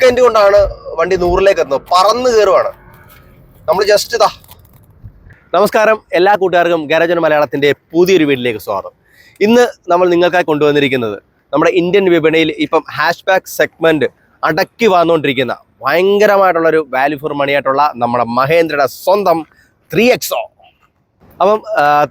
Second കൊണ്ടാണ് വണ്ടി 100-ലേക്ക് എത്തുന്നത്. പറന്ന് കയറുവാണ്. നമ്മൾ ജസ്റ്റ് ഇതാ. നമസ്കാരം എല്ലാ കൂട്ടുകാർക്കും ഗാരേജ് മലയാളത്തിൻ്റെ പുതിയൊരു വീഡിയോയിലേക്ക് സ്വാഗതം. ഇന്ന് നമ്മൾ നിങ്ങൾക്കായി കൊണ്ടുവന്നിരിക്കുന്നത് നമ്മുടെ ഇന്ത്യൻ വിപണിയിൽ ഇപ്പം ഹാഷ് ബാക്ക് സെഗ്മെൻറ്റ് അടക്കി വന്നുകൊണ്ടിരിക്കുന്ന ഭയങ്കരമായിട്ടുള്ളൊരു വാല്യൂ ഫോർ മണി ആയിട്ടുള്ള നമ്മുടെ മഹേന്ദ്രയുടെ സ്വന്തം 3XO. അപ്പം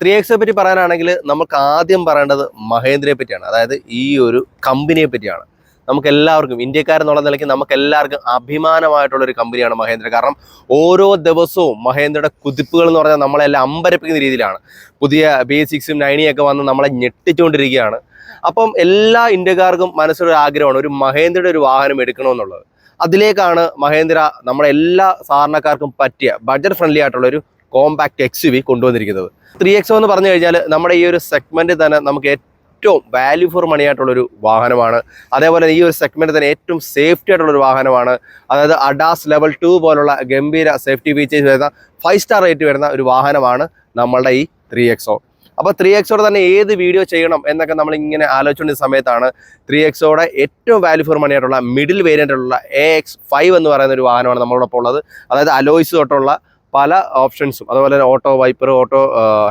3XO പറ്റി പറയാനാണെങ്കിൽ നമുക്ക് ആദ്യം പറയേണ്ടത് മഹേന്ദ്രയെ പറ്റിയാണ്. അതായത് ഈ ഒരു കമ്പനിയെ പറ്റിയാണ്. നമുക്ക് എല്ലാവർക്കും ഇന്ത്യക്കാരെന്നുള്ള നിലയ്ക്ക് നമുക്ക് എല്ലാവർക്കും അഭിമാനമായിട്ടുള്ളൊരു കമ്പനിയാണ് മഹേന്ദ്ര. കാരണം ഓരോ ദിവസവും മഹേന്ദ്രയുടെ കുതിപ്പുകൾ എന്ന് പറഞ്ഞാൽ നമ്മളെല്ലാം അമ്പരപ്പിക്കുന്ന രീതിയിലാണ്. പുതിയ B6ഉം 9 ഒക്കെ വന്ന് നമ്മളെ ഞെട്ടിച്ചുകൊണ്ടിരിക്കുകയാണ്. അപ്പം എല്ലാ ഇന്ത്യക്കാർക്കും മനസ്സിലൊരു ആഗ്രഹമാണ് ഒരു മഹേന്ദ്രയുടെ ഒരു വാഹനം എടുക്കണമെന്നുള്ളത്. അതിലേക്കാണ് മഹേന്ദ്ര നമ്മുടെ എല്ലാ സാധാരണക്കാർക്കും പറ്റിയ ബഡ്ജറ്റ് ഫ്രണ്ട്ലി ആയിട്ടുള്ളൊരു കോമ്പാക്ട് XUV കൊണ്ടുവന്നിരിക്കുന്നത്. 3XO എന്ന് പറഞ്ഞു കഴിഞ്ഞാൽ നമ്മുടെ ഈ ഒരു സെഗ്മെൻറ്റിൽ തന്നെ നമുക്ക് ഏറ്റവും വാല്യൂ ഫോർ മണി ആയിട്ടുള്ളൊരു വാഹനമാണ്. അതേപോലെ ഈ ഒരു സെഗ്മെൻറ്റിൽ തന്നെ ഏറ്റവും സേഫ്റ്റി ആയിട്ടുള്ളൊരു വാഹനമാണ്. അതായത് അഡാസ് ലെവൽ 2 പോലുള്ള ഗംഭീര സേഫ്റ്റി ഫീച്ചേഴ്സ് വരുന്ന 5 സ്റ്റാർ റേറ്റ് വരുന്ന ഒരു വാഹനമാണ് നമ്മളുടെ ഈ 3XO. അപ്പോൾ 3XOയുടെ തന്നെ ഏത് വീഡിയോ ചെയ്യണം എന്നൊക്കെ നമ്മളിങ്ങനെ ആലോചിച്ചുകൊണ്ടിരുന്ന സമയത്താണ് 3XOയുടെ ഏറ്റവും വാല്യൂ ഫോർ മണി ആയിട്ടുള്ള മിഡിൽ വേരിയൻ്റുള്ള AX5 എന്ന് പറയുന്ന ഒരു വാഹനമാണ് നമ്മളോടൊപ്പം ഉള്ളത്. അതായത് അലോയ്സ് തൊട്ടുള്ള പല ഓപ്ഷൻസും അതുപോലെ തന്നെ auto wiper, auto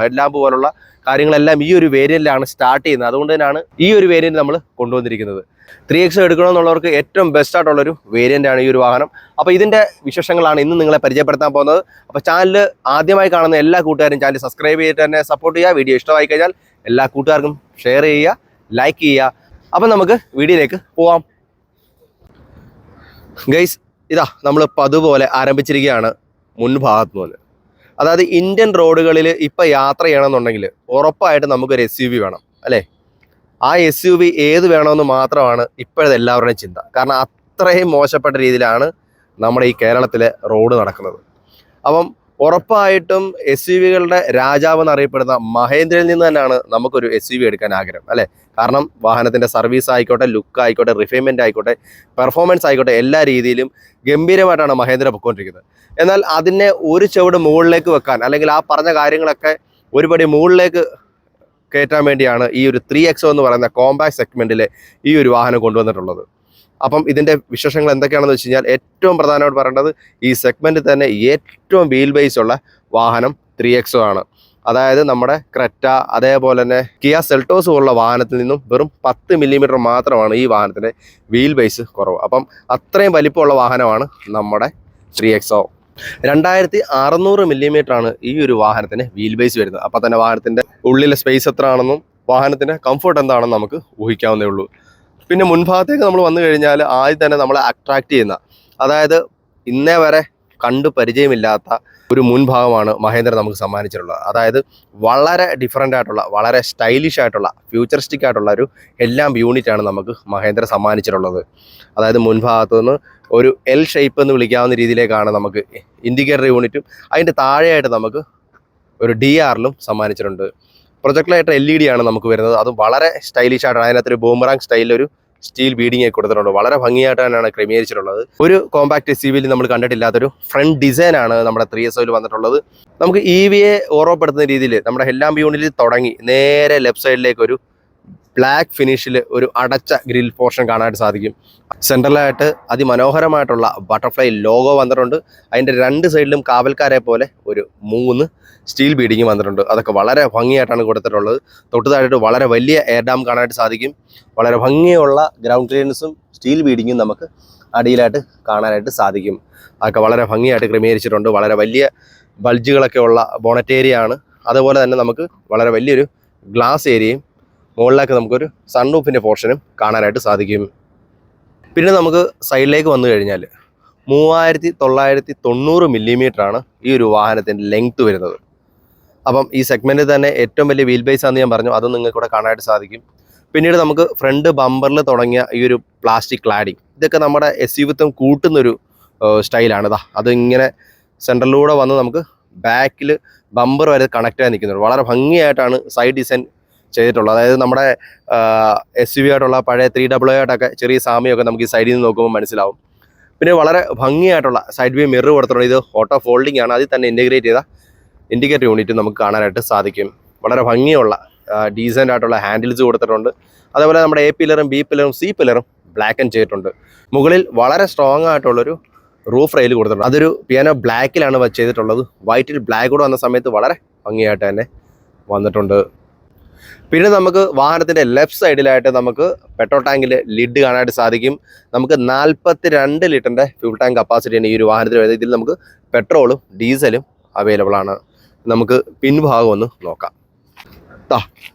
head lamp പോലുള്ള കാര്യങ്ങളെല്ലാം ഈ ഒരു വേരിയൻറ്റിലാണ് സ്റ്റാർട്ട് ചെയ്യുന്നത്. അതുകൊണ്ട് തന്നെയാണ് ഈ ഒരു വേരിയൻറ്റ് നമ്മൾ കൊണ്ടുവന്നിരിക്കുന്നത്. 3XO എടുക്കണമെന്നുള്ളവർക്ക് ഏറ്റവും ബെസ്റ്റ് ആയിട്ടുള്ളൊരു വേരിയൻ്റാണ് ഈ ഒരു വാഹനം. അപ്പോൾ ഇതിൻ്റെ വിശേഷങ്ങളാണ് ഇന്ന് നിങ്ങളെ പരിചയപ്പെടുത്താൻ പോകുന്നത്. അപ്പോൾ ചാനൽ ആദ്യമായി കാണുന്ന എല്ലാ കൂട്ടുകാരും ചാനൽ സബ്സ്ക്രൈബ് ചെയ്തിട്ട് തന്നെ സപ്പോർട്ട് ചെയ്യുക. വീഡിയോ ഇഷ്ടമായി കഴിഞ്ഞാൽ എല്ലാ കൂട്ടുകാർക്കും ഷെയർ ചെയ്യുക, ലൈക്ക് ചെയ്യുക. അപ്പം നമുക്ക് വീഡിയോയിലേക്ക് പോവാം. ഗൈസ്, ഇതാ നമ്മളിപ്പോൾ അതുപോലെ ആരംഭിച്ചിരിക്കുകയാണ് മുൻഭാഗത്ത് നിന്ന്. അതായത് ഇന്ത്യൻ റോഡുകളിൽ ഇപ്പോൾ യാത്ര ചെയ്യണമെന്നുണ്ടെങ്കിൽ ഉറപ്പായിട്ട് നമുക്കൊരു SUV വേണം അല്ലേ? ആ SUV ഏത് വേണമെന്ന് മാത്രമാണ് ഇപ്പോഴത്തെ എല്ലാവരുടെയും ചിന്ത. കാരണം അത്രയും മോശപ്പെട്ട രീതിയിലാണ് നമ്മുടെ ഈ കേരളത്തിലെ റോഡ് നടക്കുന്നത്. അപ്പം ഉറപ്പായിട്ടും SUVകളുടെ രാജാവ് എന്നറിയപ്പെടുന്ന മഹേന്ദ്രയിൽ നിന്ന് തന്നെയാണ് നമുക്കൊരു SUV എടുക്കാൻ ആഗ്രഹം അല്ലേ? കാരണം വാഹനത്തിൻ്റെ സർവീസ് ആയിക്കോട്ടെ, ലുക്ക് ആയിക്കോട്ടെ, റിഫൈൻമെൻറ്റ് ആയിക്കോട്ടെ, പെർഫോമൻസ് ആയിക്കോട്ടെ, എല്ലാ രീതിയിലും ഗംഭീരമായിട്ടാണ് മഹേന്ദ്ര പൊയ്ക്കൊണ്ടിരിക്കുന്നത്. എന്നാൽ അതിനെ ഒരു ചുവട് മുകളിലേക്ക് വെക്കാൻ അല്ലെങ്കിൽ ആ പറഞ്ഞ കാര്യങ്ങളൊക്കെ ഒരുപടി മുകളിലേക്ക് കയറ്റാൻ വേണ്ടിയാണ് ഈ ഒരു 3XO എന്ന് പറയുന്ന കോമ്പാക്ട് സെഗ്മെൻറ്റിലെ ഈ ഒരു വാഹനം കൊണ്ടുവന്നിട്ടുള്ളത്. അപ്പം ഇതിൻ്റെ വിശേഷങ്ങൾ എന്തൊക്കെയാണെന്ന് വെച്ച് കഴിഞ്ഞാൽ ഏറ്റവും പ്രധാനമായിട്ട് പറയേണ്ടത് ഈ സെഗ്മെൻറ്റിൽ തന്നെ ഏറ്റവും വീൽ ബേസ് ഉള്ള വാഹനം 3XO ആണ്. അതായത് നമ്മുടെ ക്രെറ്റ അതേപോലെ തന്നെ കിയ സെൽട്ടോസ് പോലുള്ള വാഹനത്തിൽ നിന്നും വെറും 10 മില്ലിമീറ്റർ മാത്രമാണ് ഈ വാഹനത്തിൻ്റെ വീൽ ബേസ് കുറവ്. അപ്പം അത്രയും വലിപ്പമുള്ള വാഹനമാണ് നമ്മുടെ 3XO. 2600 മില്ലിമീറ്ററാണ് ഈ ഒരു വാഹനത്തിന് വീൽ ബേസ് വരുന്നത്. അപ്പോൾ തന്നെ വാഹനത്തിൻ്റെ ഉള്ളിലെ സ്പേസ് എത്ര ആണെന്നും വാഹനത്തിൻ്റെ കംഫർട്ട് എന്താണെന്നും നമുക്ക് ഊഹിക്കാവുന്നേ ഉള്ളൂ. പിന്നെ മുൻഭാഗത്തേക്ക് നമ്മൾ വന്നു കഴിഞ്ഞാൽ ആദ്യം തന്നെ നമ്മളെ അട്രാക്റ്റ് ചെയ്യുന്ന, അതായത് ഇന്നേ വരെ കണ്ടു പരിചയമില്ലാത്ത ഒരു മുൻഭാഗമാണ് മഹേന്ദ്ര നമുക്ക് സമ്മാനിച്ചിട്ടുള്ളത്. അതായത് വളരെ ഡിഫറൻ്റ് ആയിട്ടുള്ള, വളരെ സ്റ്റൈലിഷ് ആയിട്ടുള്ള, ഫ്യൂച്ചറിസ്റ്റിക് ആയിട്ടുള്ള ഒരു എല്ലാം യൂണിറ്റാണ് നമുക്ക് മഹേന്ദ്ര സമ്മാനിച്ചിട്ടുള്ളത്. അതായത് മുൻഭാഗത്തു നിന്ന് ഒരു L ഷേപ്പ് എന്ന് വിളിക്കാവുന്ന രീതിയിലേക്കാണ് നമുക്ക് ഇൻഡിക്കേറ്റർ യൂണിറ്റും അതിൻ്റെ താഴെയായിട്ട് നമുക്ക് ഒരു DR-ലും സമ്മാനിച്ചിട്ടുണ്ട്. പ്രൊജക്ട് ലൈറ്റ് LED ആണ് നമുക്ക് വരുന്നത്. അത് വളരെ സ്റ്റൈലിഷ് ആയിട്ടാണ്. അതിനകത്തൊരു ബൂമറാങ് സ്റ്റൈലിലൊരു സ്റ്റീൽ ബീഡിങ് ഒക്കെ കൊടുത്തിട്ടുണ്ട്. വളരെ ഭംഗിയായിട്ട് തന്നെയാണ് ക്രമീകരിച്ചിട്ടുള്ളത്. ഒരു കോമ്പാക്ട് SUV-യിൽ നമ്മൾ കണ്ടിട്ടില്ലാത്തൊരു ഫ്രണ്ട് ഡിസൈനാണ് നമ്മുടെ 3XOയിൽ വന്നിട്ടുള്ളത്. നമുക്ക് EVയെ ഓർമ്മപ്പെടുത്തുന്ന രീതിയിൽ നമ്മുടെ ഹെഡ് യൂണിറ്റിൽ തുടങ്ങി നേരെ ലെഫ്റ്റ് സൈഡിലേക്ക് ഒരു ബ്ലാക്ക് ഫിനിഷിൽ ഒരു അടച്ച ഗ്രിൽ പോർഷൻ കാണാനായിട്ട് സാധിക്കും. സെൻട്രലായിട്ട് അതിമനോഹരമായിട്ടുള്ള ബട്ടർഫ്ലൈ ലോഗോ വന്നിട്ടുണ്ട്. അതിൻ്റെ രണ്ട് സൈഡിലും കാവൽക്കാരെ പോലെ ഒരു 3 സ്റ്റീൽ ബീഡിങ് വന്നിട്ടുണ്ട്. അതൊക്കെ വളരെ ഭംഗിയായിട്ടാണ് കൊടുത്തിട്ടുള്ളത്. തൊട്ട് താഴെയായിട്ട് വളരെ വലിയ എയർ ഡാം കാണാനായിട്ട് സാധിക്കും. വളരെ ഭംഗിയുള്ള ഗ്രൗണ്ട് ക്ലിയറൻസും സ്റ്റീൽ ബീഡിങ്ങും നമുക്ക് അടിയിലായിട്ട് കാണാനായിട്ട് സാധിക്കും. അതൊക്കെ വളരെ ഭംഗിയായിട്ട് ക്രമീകരിച്ചിട്ടുണ്ട്. വളരെ വലിയ ബൾജുകളൊക്കെ ഉള്ള ബോണറ്റ് ഏരിയ ആണ്. അതുപോലെ തന്നെ നമുക്ക് വളരെ വലിയൊരു ഗ്ലാസ് ഏരിയയും മുകളിലേക്ക് നമുക്കൊരു സൺറൂഫിൻ്റെ പോർഷനും കാണാനായിട്ട് സാധിക്കും. പിന്നെ നമുക്ക് സൈഡിലേക്ക് വന്നു കഴിഞ്ഞാൽ 3990 മില്ലിമീറ്ററാണ് ഈ ഒരു വാഹനത്തിൻ്റെ ലെങ്ത്ത് വരുന്നത്. അപ്പം ഈ സെഗ്മെൻറ്റിൽ തന്നെ ഏറ്റവും വലിയ വീൽ ബേസ് ആണെന്ന് ഞാൻ പറഞ്ഞു. അതും നിങ്ങൾക്ക് ഇവിടെ കാണാനായിട്ട് സാധിക്കും. പിന്നീട് നമുക്ക് ഫ്രണ്ട് ബമ്പറിൽ തുടങ്ങിയ ഈ ഒരു പ്ലാസ്റ്റിക് ക്ലാഡിങ്, ഇതൊക്കെ നമ്മുടെ SUV-ത്വം കൂട്ടുന്നൊരു സ്റ്റൈലാണ്. അതിങ്ങനെ സെൻട്രലിലൂടെ വന്ന് നമുക്ക് ബാക്കിൽ ബമ്പർ വരെ കണക്റ്റ് ആയി നിൽക്കുന്നുണ്ട്. വളരെ ഭംഗിയായിട്ടാണ് സൈഡ് ഡിസൈൻ ചെയ്തിട്ടുള്ളത്. അതായത് നമ്മുടെ SUV ആയിട്ടുള്ള പഴയ 3AA ആയിട്ടൊക്കെ ചെറിയ സാമ്യമൊക്കെ നമുക്ക് ഈ സൈഡിൽ നിന്ന് നോക്കുമ്പോൾ മനസ്സിലാവും. പിന്നെ വളരെ ഭംഗിയായിട്ടുള്ള സൈഡ് വ്യൂ മിറർ കൊടുത്തിട്ടുണ്ട്. ഇത് ഓട്ടോ ഫോൾഡിംഗ് ആണ്. അതിൽ തന്നെ ഇൻറ്റഗ്രേറ്റ് ചെയ്ത ഇൻഡിക്കേറ്റർ യൂണിറ്റ് നമുക്ക് കാണാനായിട്ട് സാധിക്കും. വളരെ ഭംഗിയുള്ള ഡീസൻ്റ് ആയിട്ടുള്ള ഹാൻഡിൽസ് കൊടുത്തിട്ടുണ്ട്. അതേപോലെ നമ്മുടെ A പില്ലറും B പില്ലറും C പില്ലറും ബ്ലാക്ക് ആൻഡ് ചെയ്തിട്ടുണ്ട്. മുകളിൽ വളരെ സ്ട്രോങ് ആയിട്ടുള്ളൊരു റൂഫ് റെയിൽ കൊടുത്തിട്ടുണ്ട്. അതൊരു പിയാനോ ബ്ലാക്കിലാണ് ചെയ്തിട്ടുള്ളത്. വൈറ്റിൽ ബ്ലാക്ക് കൂടെ വന്ന സമയത്ത് വളരെ ഭംഗിയായിട്ട് തന്നെ വന്നിട്ടുണ്ട്. പിന്നെ നമുക്ക് വാഹനത്തിൻ്റെ ലെഫ്റ്റ് സൈഡിലായിട്ട് നമുക്ക് പെട്രോൾ ടാങ്കിലെ ലിഡ് കാണാനായിട്ട് സാധിക്കും. നമുക്ക് 42 ലിറ്ററിൻ്റെ ഫ്യൂൾ ടാങ്ക് കപ്പാസിറ്റിയാണ് ഈ ഒരു വാഹനത്തിൽ വരുന്നത്. ഇതിൽ നമുക്ക് പെട്രോളും ഡീസലും അവൈലബിൾ ആണ്. നമുക്ക് പിൻഭാഗം ഒന്ന് നോക്കാം.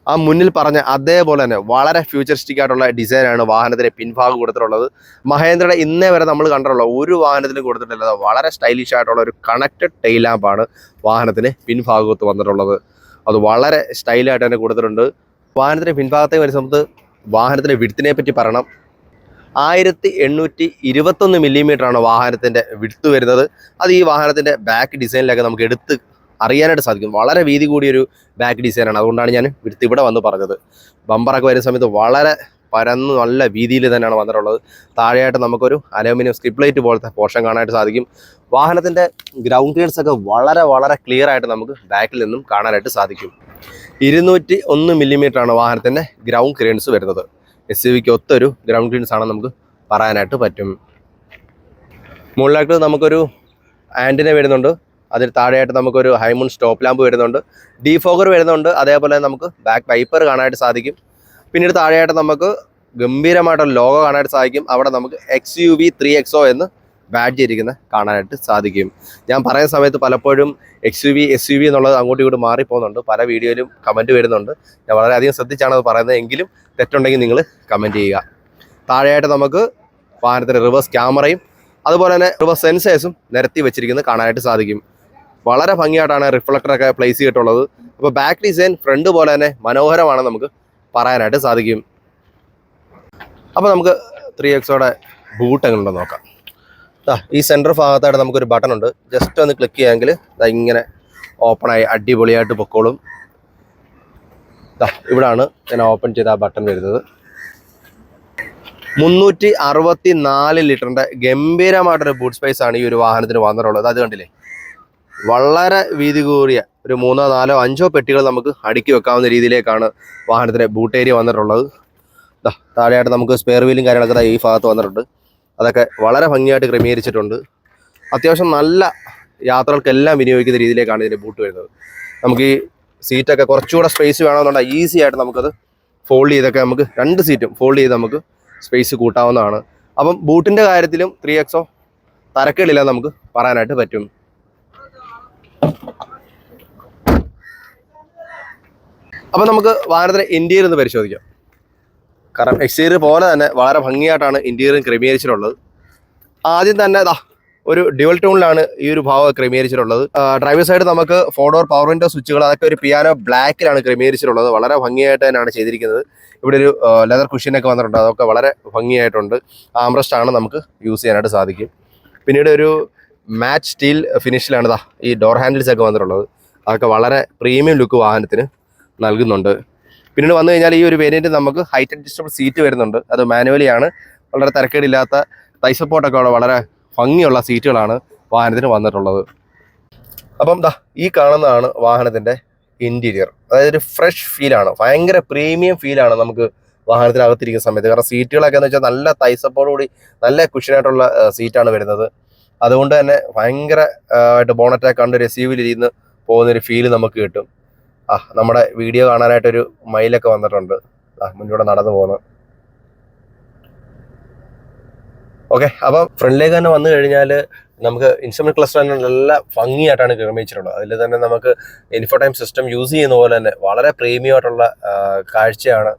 ആ മുന്നിൽ പറഞ്ഞ അതേപോലെ തന്നെ വളരെ ഫ്യൂച്ചറിസ്റ്റിക് ആയിട്ടുള്ള ഡിസൈനാണ് വാഹനത്തിന് പിൻഭാഗം കൊടുത്തിട്ടുള്ളത്. മഹേന്ദ്രയുടെ ഇന്നേ വരെ നമ്മൾ കണ്ടിട്ടുള്ള ഒരു വാഹനത്തിലും കൊടുത്തിട്ടില്ല. വളരെ സ്റ്റൈലിഷ് ആയിട്ടുള്ള ഒരു കണക്റ്റഡ് ടെയിൽ ലാമ്പാണ് വാഹനത്തിന് പിൻഭാഗത്ത് വന്നിട്ടുള്ളത്. അത് വളരെ സ്റ്റൈലായിട്ട് തന്നെ കൊടുത്തിട്ടുണ്ട്. വാഹനത്തിന് പിൻഭാഗത്തേക്ക് വരുന്ന സമയത്ത് വാഹനത്തിൻ്റെ വിഡ്ത്തിനെ പറ്റി പറയണം. 1821 മില്ലിമീറ്ററാണ് വാഹനത്തിൻ്റെ വിഡ്ത്ത് വരുന്നത്. അത് ഈ വാഹനത്തിൻ്റെ ബാക്ക് ഡിസൈനിലൊക്കെ നമുക്ക് എടുത്ത് അറിയാനായിട്ട് സാധിക്കും. വളരെ വീതി കൂടിയൊരു ബാക്ക് ഡിസൈനാണ്. അതുകൊണ്ടാണ് ഞാൻ വിഡ്ത്ത് ഇവിടെ വന്ന് പറഞ്ഞത്. ബമ്പറൊക്കെ വരുന്ന സമയത്ത് വളരെ പരന്ന് നല്ല വീതിയിൽ തന്നെയാണ് വന്നിട്ടുള്ളത്. താഴെയായിട്ട് നമുക്കൊരു അലൂമിനിയം സ്കിപ്പ് ലൈറ്റ് പോലത്തെ പോർഷൻ കാണാനായിട്ട് സാധിക്കും. വാഹനത്തിൻ്റെ ഗ്രൗണ്ട് ക്ലിയറൻസ് ഒക്കെ വളരെ വളരെ ക്ലിയർ ആയിട്ട് നമുക്ക് ബാക്കിൽ നിന്നും കാണാനായിട്ട് സാധിക്കും. 201 മില്ലിമീറ്ററാണ് വാഹനത്തിൻ്റെ ഗ്രൗണ്ട് ക്ലിയറൻസ് വരുന്നത്. SUV-ക്ക് ഒത്തൊരു ഗ്രൗണ്ട് ക്ലിയറൻസ് ആണെന്ന് നമുക്ക് പറയാനായിട്ട് പറ്റും. മുകളിലായിട്ട് നമുക്കൊരു ആൻറ്റിന വരുന്നുണ്ട്. അതിൽ താഴെയായിട്ട് നമുക്കൊരു ഹൈമൂൺ സ്റ്റോപ്പ് ലാമ്പ് വരുന്നുണ്ട്. ഡീഫോഗർ വരുന്നുണ്ട്. അതേപോലെ നമുക്ക് ബാക്ക് വൈപ്പർ കാണാനായിട്ട് സാധിക്കും. പിന്നീട് താഴെയായിട്ട് നമുക്ക് ഗംഭീരമായിട്ടുള്ള ലോഗോ കാണാനായിട്ട് സാധിക്കും. അവിടെ നമുക്ക് XUV 3XO എന്ന് ബാഡ്ജ് ഇരിക്കുന്ന കാണാനായിട്ട് സാധിക്കും. ഞാൻ പറയുന്ന സമയത്ത് പലപ്പോഴും XUV SUV എന്നുള്ളത് അങ്ങോട്ടും ഇങ്ങോട്ടും മാറിപ്പോകുന്നുണ്ട്. പല വീഡിയോയിലും കമൻറ്റ് വരുന്നുണ്ട്. ഞാൻ വളരെയധികം ശ്രദ്ധിച്ചാണ് അത് പറയുന്നത്. എങ്കിലും തെറ്റുണ്ടെങ്കിൽ നിങ്ങൾ കമൻറ്റ് ചെയ്യുക. താഴെയായിട്ട് നമുക്ക് വാഹനത്തിൻ്റെ റിവേഴ്സ് ക്യാമറയും അതുപോലെ തന്നെ റിവേഴ്സ് സെൻസേഴ്സും നിരത്തി വെച്ചിരിക്കുന്നത് കാണാനായിട്ട് സാധിക്കും. വളരെ ഭംഗിയായിട്ടാണ് റിഫ്ലക്ടറൊക്കെ പ്ലേസ് ചെയ്തിട്ടുള്ളത്. അപ്പോൾ ബാക്ക് ഡിസൈൻ ഫ്രണ്ട് പോലെ തന്നെ മനോഹരമാണെന്ന് നമുക്ക് പറയാനായിട്ട് സാധിക്കും. അപ്പോൾ നമുക്ക് 3XOയുടെ ബൂട്ട് എങ്ങനെയുണ്ടെന്ന് നോക്കാം. ഈ സെൻറ്റർ ഭാഗത്തായിട്ട് നമുക്കൊരു ബട്ടൺ ഉണ്ട്. ജസ്റ്റ് ഒന്ന് ക്ലിക്ക് ചെയ്യാമെങ്കിൽ ഇങ്ങനെ ഓപ്പണായി അടിപൊളിയായിട്ട് പൊക്കോളും. ഇവിടാണ് ഞാൻ ഓപ്പൺ ചെയ്ത ആ ബട്ടൺ വരുന്നത്. 364 ലിറ്ററിൻ്റെ ഗംഭീരമായിട്ടൊരു ബൂട്ട് സ്പേസ് ആണ് ഈ ഒരു വാഹനത്തിന് വന്നിട്ടുള്ളത്. അത് കണ്ടില്ലേ, വളരെ വീതി കൂടിയ ഒരു 3, 4, 5 പെട്ടികൾ നമുക്ക് അടുക്കി വെക്കാവുന്ന രീതിയിലേക്കാണ് വാഹനത്തിൻ്റെ ബൂട്ട് ഏരിയ വന്നിട്ടുള്ളത്. താഴെയായിട്ട് നമുക്ക് സ്പെയർ വീലും കാര്യങ്ങളൊക്കെ ഈ ഭാഗത്ത് വന്നിട്ടുണ്ട്. അതൊക്കെ വളരെ ഭംഗിയായിട്ട് ക്രമീകരിച്ചിട്ടുണ്ട്. അത്യാവശ്യം നല്ല യാത്രകൾക്കെല്ലാം വിനിയോഗിക്കുന്ന രീതിയിലേക്കാണ് ഇതിൻ്റെ ബൂട്ട് വരുന്നത്. നമുക്ക് ഈ സീറ്റൊക്കെ കുറച്ചുകൂടെ സ്പേസ് വേണമെന്നുണ്ടെങ്കിൽ ഈസി ആയിട്ട് നമുക്കത് ഫോൾഡ് ചെയ്തൊക്കെ നമുക്ക് 2 സീറ്റും ഫോൾഡ് ചെയ്ത് നമുക്ക് സ്പേസ് കൂട്ടാവുന്നതാണ്. അപ്പം ബൂട്ടിൻ്റെ കാര്യത്തിലും 3XO തരക്കേടില്ല നമുക്ക് പറയാനായിട്ട് പറ്റും. അപ്പം നമുക്ക് വാഹനത്തിൻ്റെ ഇൻറ്റീരിയർ ഒന്ന് പരിശോധിക്കാം. കാരണം എക്സ്റ്റീരിയർ പോലെ തന്നെ വളരെ ഭംഗിയായിട്ടാണ് ഇൻറ്റീരിയർ ക്രമീകരിച്ചിട്ടുള്ളത്. ആദ്യം തന്നെ ഒരു ഡ്യുവൽ ടോണിലാണ് ഈ ഒരു ഭാഗം ക്രമീകരിച്ചിട്ടുള്ളത്. ഡ്രൈവർ സൈഡ് നമുക്ക് 4 ഡോർ പവർ വിൻഡോ സ്വിച്ചുകൾ അതൊക്കെ ഒരു പിയാനോ ബ്ലാക്കിലാണ് ക്രമീകരിച്ചിട്ടുള്ളത്. വളരെ ഭംഗിയായിട്ട് തന്നെയാണ് ചെയ്തിരിക്കുന്നത്. ഇവിടെ ഒരു ലെതർ കുഷ്യനൊക്കെ വന്നിട്ടുണ്ട്. അതൊക്കെ വളരെ ഭംഗിയായിട്ടുണ്ട്. ആംറസ്റ്റ് ആണ് നമുക്ക് യൂസ് ചെയ്യാനായിട്ട് സാധിക്കും. പിന്നീട് ഒരു മാറ്റ് സ്റ്റീൽ ഫിനിഷിലാണ് ഈ ഡോർ ഹാൻഡിൽസ് ഒക്കെ വന്നിട്ടുള്ളത്. അതൊക്കെ വളരെ പ്രീമിയം ലുക്ക് വാഹനത്തിന് നൽകുന്നുണ്ട്. പിന്നീട് വന്നു കഴിഞ്ഞാൽ ഈ ഒരു വേരിയൻറ്റ് നമുക്ക് ഹൈറ്റ് അഡ്ജസ്റ്റബിൾ സീറ്റ് വരുന്നുണ്ട്. അത് മാനുവലിയാണ്. വളരെ തിരക്കേടില്ലാത്ത തൈ സപ്പോർട്ടൊക്കെ ഉള്ള വളരെ ഭംഗിയുള്ള സീറ്റുകളാണ് വാഹനത്തിന് വന്നിട്ടുള്ളത്. അപ്പം ഈ കാണുന്നതാണ് വാഹനത്തിൻ്റെ ഇൻറ്റീരിയർ. അതായത് ഒരു ഫ്രഷ് ഫീലാണ്, ഭയങ്കര പ്രീമിയം ഫീലാണ് നമുക്ക് വാഹനത്തിനകത്തിരിക്കുന്ന സമയത്ത്. കാരണം സീറ്റുകളൊക്കെ എന്ന് വെച്ചാൽ നല്ല തൈ സപ്പോർട്ടോടുകൂടി നല്ല കുഷ്യനായിട്ടുള്ള സീറ്റാണ് വരുന്നത്. അതുകൊണ്ട് തന്നെ ഭയങ്കര ആയിട്ട് ബോണറ്റൊക്കെ കണ്ട് ഒരു SUV-ലിരുന്ന് പോകുന്നൊരു ഫീല് നമുക്ക് കിട്ടും. നമ്മുടെ വീഡിയോ കാണാനായിട്ടൊരു മയിലൊക്കെ വന്നിട്ടുണ്ട്. മുന്നിലൂടെ നടന്നു പോകുന്നു. ഓക്കെ, അപ്പം ഫ്രണ്ടിലേക്ക് തന്നെ വന്നു കഴിഞ്ഞാൽ നമുക്ക് ഇൻസ്ട്രുമെന്റ് ക്ലസ്റ്റർ തന്നെ നല്ല ഭംഗിയായിട്ടാണ് ക്രമീകരിച്ചിട്ടുള്ളത്. അതിൽ തന്നെ നമുക്ക് ഇൻഫോടൈം സിസ്റ്റം യൂസ് ചെയ്യുന്ന പോലെ തന്നെ വളരെ പ്രീമിയം ആയിട്ടുള്ള കാഴ്ചയാണ്.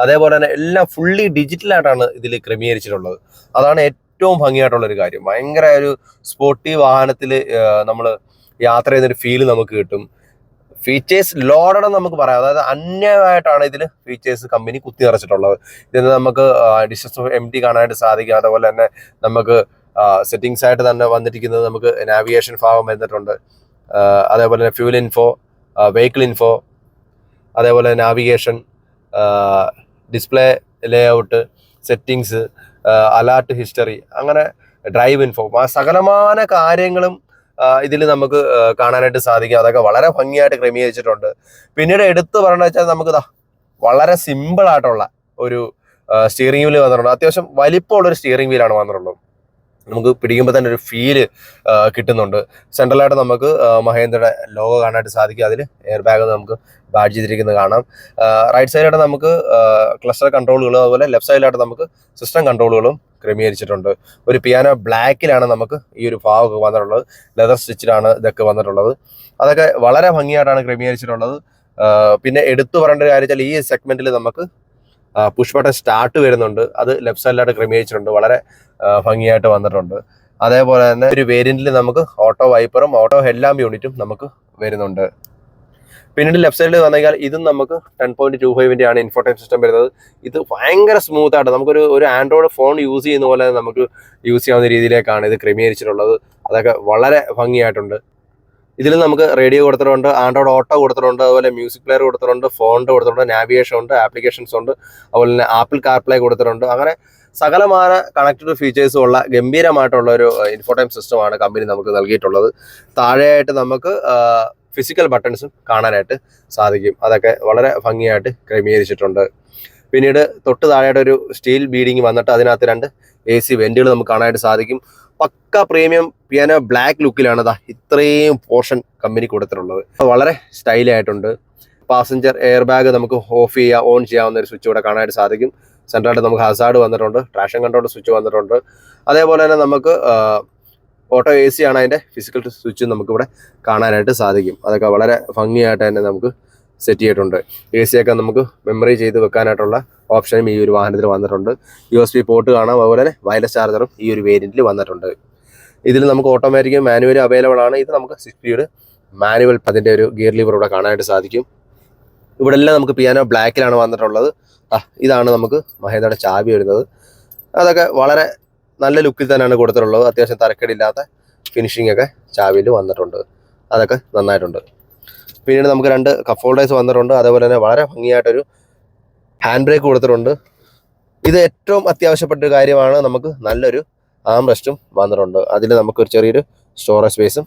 അതേപോലെ തന്നെ എല്ലാം ഫുള്ളി ഡിജിറ്റലായിട്ടാണ് ഇതിൽ ക്രമീകരിച്ചിട്ടുള്ളത്. അതാണ് ഏറ്റവും ഭംഗിയായിട്ടുള്ളൊരു കാര്യം. ഭയങ്കര ഒരു സ്പോർട്ടി വാഹനത്തിൽ നമ്മൾ യാത്ര ചെയ്യുന്നൊരു ഫീല് നമുക്ക് കിട്ടും. ഫീച്ചേഴ്സ് ലോഡഡ് നമുക്ക് പറയാം. അതായത് അന്യമായിട്ടാണ് ഇതിൽ ഫീച്ചേഴ്സ് കമ്പനി കുത്തി നിറച്ചിട്ടുള്ളത്. ഇതിന് നമുക്ക് ഡിസ്റ്റൻസ് ഓഫ് MT കാണാനായിട്ട് സാധിക്കും. അതുപോലെ തന്നെ നമുക്ക് സെറ്റിങ്സ് ആയിട്ട് തന്നെ വന്നിരിക്കുന്നത് നമുക്ക് നാവിഗേഷൻ ഭാഗം വന്നിട്ടുണ്ട്. അതേപോലെ തന്നെ ഫ്യൂൽ ഇൻഫോ, വെഹിക്കിൾ ഇൻഫോ, അതേപോലെ navigation, display layout, settings, alert history, അങ്ങനെ ഡ്രൈവ് ഇൻഫോ, സകലമാന കാര്യങ്ങളും ഇതിൽ നമുക്ക് കാണാനായിട്ട് സാധിക്കും. അതൊക്കെ വളരെ ഭംഗിയായിട്ട് ക്രമീകരിച്ചിട്ടുണ്ട്. പിന്നീട് എടുത്തു പറയണമെന്ന് വെച്ചാൽ നമുക്ക് വളരെ സിമ്പിൾ ആയിട്ടുള്ള ഒരു സ്റ്റിയറിംഗ് വീല് വന്നിട്ടുണ്ട്. അത്യാവശ്യം വലിപ്പമുള്ളൊരു സ്റ്റിയറിംഗ് വീലാണ് വന്നിട്ടുള്ളത്. നമുക്ക് പിടിക്കുമ്പോൾ തന്നെ ഒരു ഫീല് കിട്ടുന്നുണ്ട്. സെൻട്രലായിട്ട് നമുക്ക് മഹേന്ദ്രയുടെ ലോഗോ കാണാനായിട്ട് സാധിക്കും. അതിൽ എയർ ബാഗ് നമുക്ക് ബാഡ്ജ് ചെയ്തിരിക്കുന്നത് കാണാം. റൈറ്റ് സൈഡിലായിട്ട് നമുക്ക് ക്ലസ്റ്റർ കൺട്രോളുകളും അതുപോലെ ലെഫ്റ്റ് സൈഡിലായിട്ട് നമുക്ക് സിസ്റ്റം കൺട്രോളുകളും ക്രമീകരിച്ചിട്ടുണ്ട്. ഒരു പിയാനോ ബ്ലാക്കിലാണ് നമുക്ക് ഈ ഒരു ഭാഗമൊക്കെ വന്നിട്ടുള്ളത്. ലെതർ സ്റ്റിച്ചിലാണ് ഇതൊക്കെ വന്നിട്ടുള്ളത്. അതൊക്കെ വളരെ ഭംഗിയായിട്ടാണ് ക്രമീകരിച്ചിട്ടുള്ളത്. പിന്നെ എടുത്തു പറയേണ്ട ഒരു കാര്യം വെച്ചാൽ ഈ സെഗ്മെന്റിൽ നമുക്ക് പുഷ് ബട്ടൺ സ്റ്റാർട്ട് വരുന്നുണ്ട്. അത് ലെഫ്റ്റ് സൈഡിലായിട്ട് ക്രമീകരിച്ചിട്ടുണ്ട്. വളരെ ഭംഗിയായിട്ട് വന്നിട്ടുണ്ട്. അതേപോലെ തന്നെ ഒരു വേരിയന്റിൽ നമുക്ക് ഓട്ടോ വൈപ്പറും ഓട്ടോ ഹെഡ്ലാമ്പ് യൂണിറ്റും നമുക്ക് വരുന്നുണ്ട്. പിന്നീട് ലെഫ്റ്റ് സൈഡിൽ വന്നാൽ ഇതും നമുക്ക് 10.25 ആണ് ഇൻഫോടൈം സിസ്റ്റം വരുന്നത്. ഇത് ഭയങ്കര സ്മൂത്ത് ആയിട്ട് നമുക്കൊരു ആൻഡ്രോയിഡ് ഫോൺ യൂസ് ചെയ്യുന്ന പോലെ നമുക്ക് യൂസ് ചെയ്യാവുന്ന രീതിയിലേക്കാണ് ഇത് ക്രമീകരിച്ചിട്ടുള്ളത്. അതൊക്കെ വളരെ ഭംഗിയായിട്ടുണ്ട്. ഇതിൽ നമുക്ക് റേഡിയോ കൊടുത്തിട്ടുണ്ട്, ആൻഡ്രോയിഡ് ഓട്ടോ കൊടുത്തിട്ടുണ്ട്, അതുപോലെ മ്യൂസിക് പ്ലെയർ കൊടുത്തിട്ടുണ്ട്, ഫോണിൻ്റെ കൊടുത്തിട്ടുണ്ട്, നാവിഗേഷൻ ഉണ്ട്, ആപ്ലിക്കേഷൻസ് ഉണ്ട്, അതുപോലെ തന്നെ ആപ്പിൾ കാർപ്ലേ കൊടുത്തിട്ടുണ്ട്. അങ്ങനെ സകലമായ കണക്റ്റഡ് ഫീച്ചേഴ്സും ഉള്ള ഗംഭീരമായിട്ടുള്ള ഒരു ഇൻഫോടൈം സിസ്റ്റമാണ് കമ്പനി നമുക്ക് നൽകിയിട്ടുള്ളത്. താഴെയായിട്ട് നമുക്ക് ഫിസിക്കൽ ബട്ടൺസും കാണാനായിട്ട് സാധിക്കും. അതൊക്കെ വളരെ ഭംഗിയായിട്ട് ക്രമീകരിച്ചിട്ടുണ്ട്. പിന്നീട് തൊട്ട് താഴെയായിട്ട് ഒരു സ്റ്റീൽ ബീഡിങ് വന്നിട്ട് അതിനകത്ത് 2 AC വെന്റുകൾ നമുക്ക് കാണാനായിട്ട് സാധിക്കും. പക്ക പ്രീമിയം പിയാനോ ബ്ലാക്ക് ലുക്കിലാണ് ഇത്രയും പോർഷൻ കമ്പനി കൊടുത്തിട്ടുള്ളത്. വളരെ സ്റ്റൈലായിട്ടുണ്ട്. പാസഞ്ചർ എയർ ബാഗ് നമുക്ക് ഓഫ് ചെയ്യുക ഓൺ ചെയ്യാവുന്ന ഒരു സ്വിച്ച് ഇവിടെ കാണാനായിട്ട് സാധിക്കും. സെൻട്രലായിട്ട് നമുക്ക് ഹസാർഡ് വന്നിട്ടുണ്ട്, ട്രാക്ഷൻ കൺട്രോൾ സ്വിച്ച് വന്നിട്ടുണ്ട്. അതേപോലെ തന്നെ നമുക്ക് ഓട്ടോ AC ആണ് അതിൻ്റെ ഫിസിക്കൽ സ്വിച്ച് നമുക്കിവിടെ കാണാനായിട്ട് സാധിക്കും. അതൊക്കെ വളരെ ഭംഗിയായിട്ട് തന്നെ നമുക്ക് സെറ്റ് ചെയ്തിട്ടുണ്ട്. AC ഒക്കെ നമുക്ക് മെമ്മറി ചെയ്ത് വെക്കാനായിട്ടുള്ള ഓപ്ഷനും ഈ ഒരു വാഹനത്തിൽ വന്നിട്ടുണ്ട്. USB പോർട്ട് കാണാം, അതുപോലെ തന്നെ വയർലെസ് ചാർജറും ഈ ഒരു വേരിയന്റിൽ വന്നിട്ടുണ്ട്. ഇതിൽ നമുക്ക് ഓട്ടോമാറ്റിക്കും മാനുവലും അവൈലബിൾ ആണ്. ഇത് നമുക്ക് 6 സ്പീഡ് മാനുവൽ അതിൻ്റെ ഒരു ഗിയർ ലിവർ ഇവിടെ കാണാനായിട്ട് സാധിക്കും. ഇവിടെ എല്ലാം നമുക്ക് പിയാനോ ബ്ലാക്കിലാണ് വന്നിട്ടുള്ളത്. ഇതാണ് നമുക്ക് മഹേന്ദ്രയുടെ ചാവി വരുന്നത്. അതൊക്കെ വളരെ നല്ല ലുക്കിൽ തന്നെയാണ് കൊടുത്തിട്ടുള്ളത്. അത്യാവശ്യം തരക്കേടില്ലാത്ത ഫിനിഷിംഗ് ഒക്കെ ചാവിയിൽ വന്നിട്ടുണ്ട്. അതൊക്കെ നന്നായിട്ടുണ്ട്. പിന്നീട് നമുക്ക് 2 കപ്പ് ഹോൾഡേഴ്സ് വന്നിട്ടുണ്ട്. അതേപോലെ തന്നെ വളരെ ഭംഗിയായിട്ടൊരു ഹാൻഡ് ബ്രേക്ക് കൊടുത്തിട്ടുണ്ട്. ഇത് ഏറ്റവും അത്യാവശ്യപ്പെട്ട ഒരു കാര്യമാണ്. നമുക്ക് നല്ലൊരു ആം റെസ്റ്റും വന്നിട്ടുണ്ട്. അതിൽ നമുക്കൊരു ചെറിയൊരു സ്റ്റോറേജ് സ്പേസും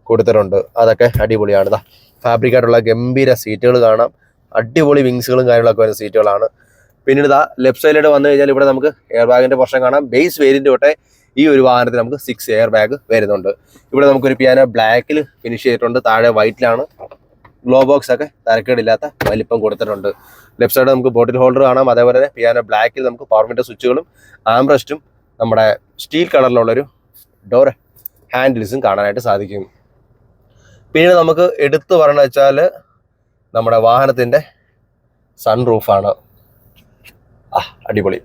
കൊടുത്തിട്ടുണ്ട്. അതൊക്കെ അടിപൊളിയാണ്. ഫാബ്രിക്കായിട്ടുള്ള ഗംഭീര സീറ്റുകൾ കാണാം. അടിപൊളി വിങ്സുകളും കാര്യങ്ങളൊക്കെ വരുന്ന സീറ്റുകളാണ്. പിന്നീട് ലെഫ്റ്റ് സൈഡിലോട്ട് വന്നു കഴിഞ്ഞാൽ ഇവിടെ നമുക്ക് എയർ ബാഗിൻ്റെ പോർഷൻ കാണാം. ബേസ് വേരിയൻ്റ് തൊട്ടേ ഈ ഒരു വാഹനത്തിൽ നമുക്ക് 6 എയർ ബാഗ് വരുന്നുണ്ട്. ഇവിടെ നമുക്കൊരു പിയാനോ ബ്ലാക്കിൽ ഫിനിഷ് ചെയ്തിട്ടുണ്ട്. താഴെ വൈറ്റിലാണ്. ഗ്ലോ ബോക്സ് ഒക്കെ തരക്കേടില്ലാത്ത വലിപ്പം കൊടുത്തിട്ടുണ്ട്. ലെഫ്റ്റ് സൈഡ് നമുക്ക് ബോട്ടിൽ ഹോൾഡർ കാണാം. അതേപോലെ തന്നെ പിയാനോ ബ്ലാക്കിൽ നമുക്ക് പവർ വിൻഡോ സ്വിച്ചുകളും ആംറെസ്റ്റും നമ്മുടെ സ്റ്റീൽ കളറിലുള്ളൊരു ഡോർ ഹാൻഡിൽസും കാണാനായിട്ട് സാധിക്കും. പിന്നീട് നമുക്ക് എടുത്തു പറയണമെന്ന് വെച്ചാൽ നമ്മുടെ വാഹനത്തിൻ്റെ സൺറൂഫാണ്. അടിപൊളി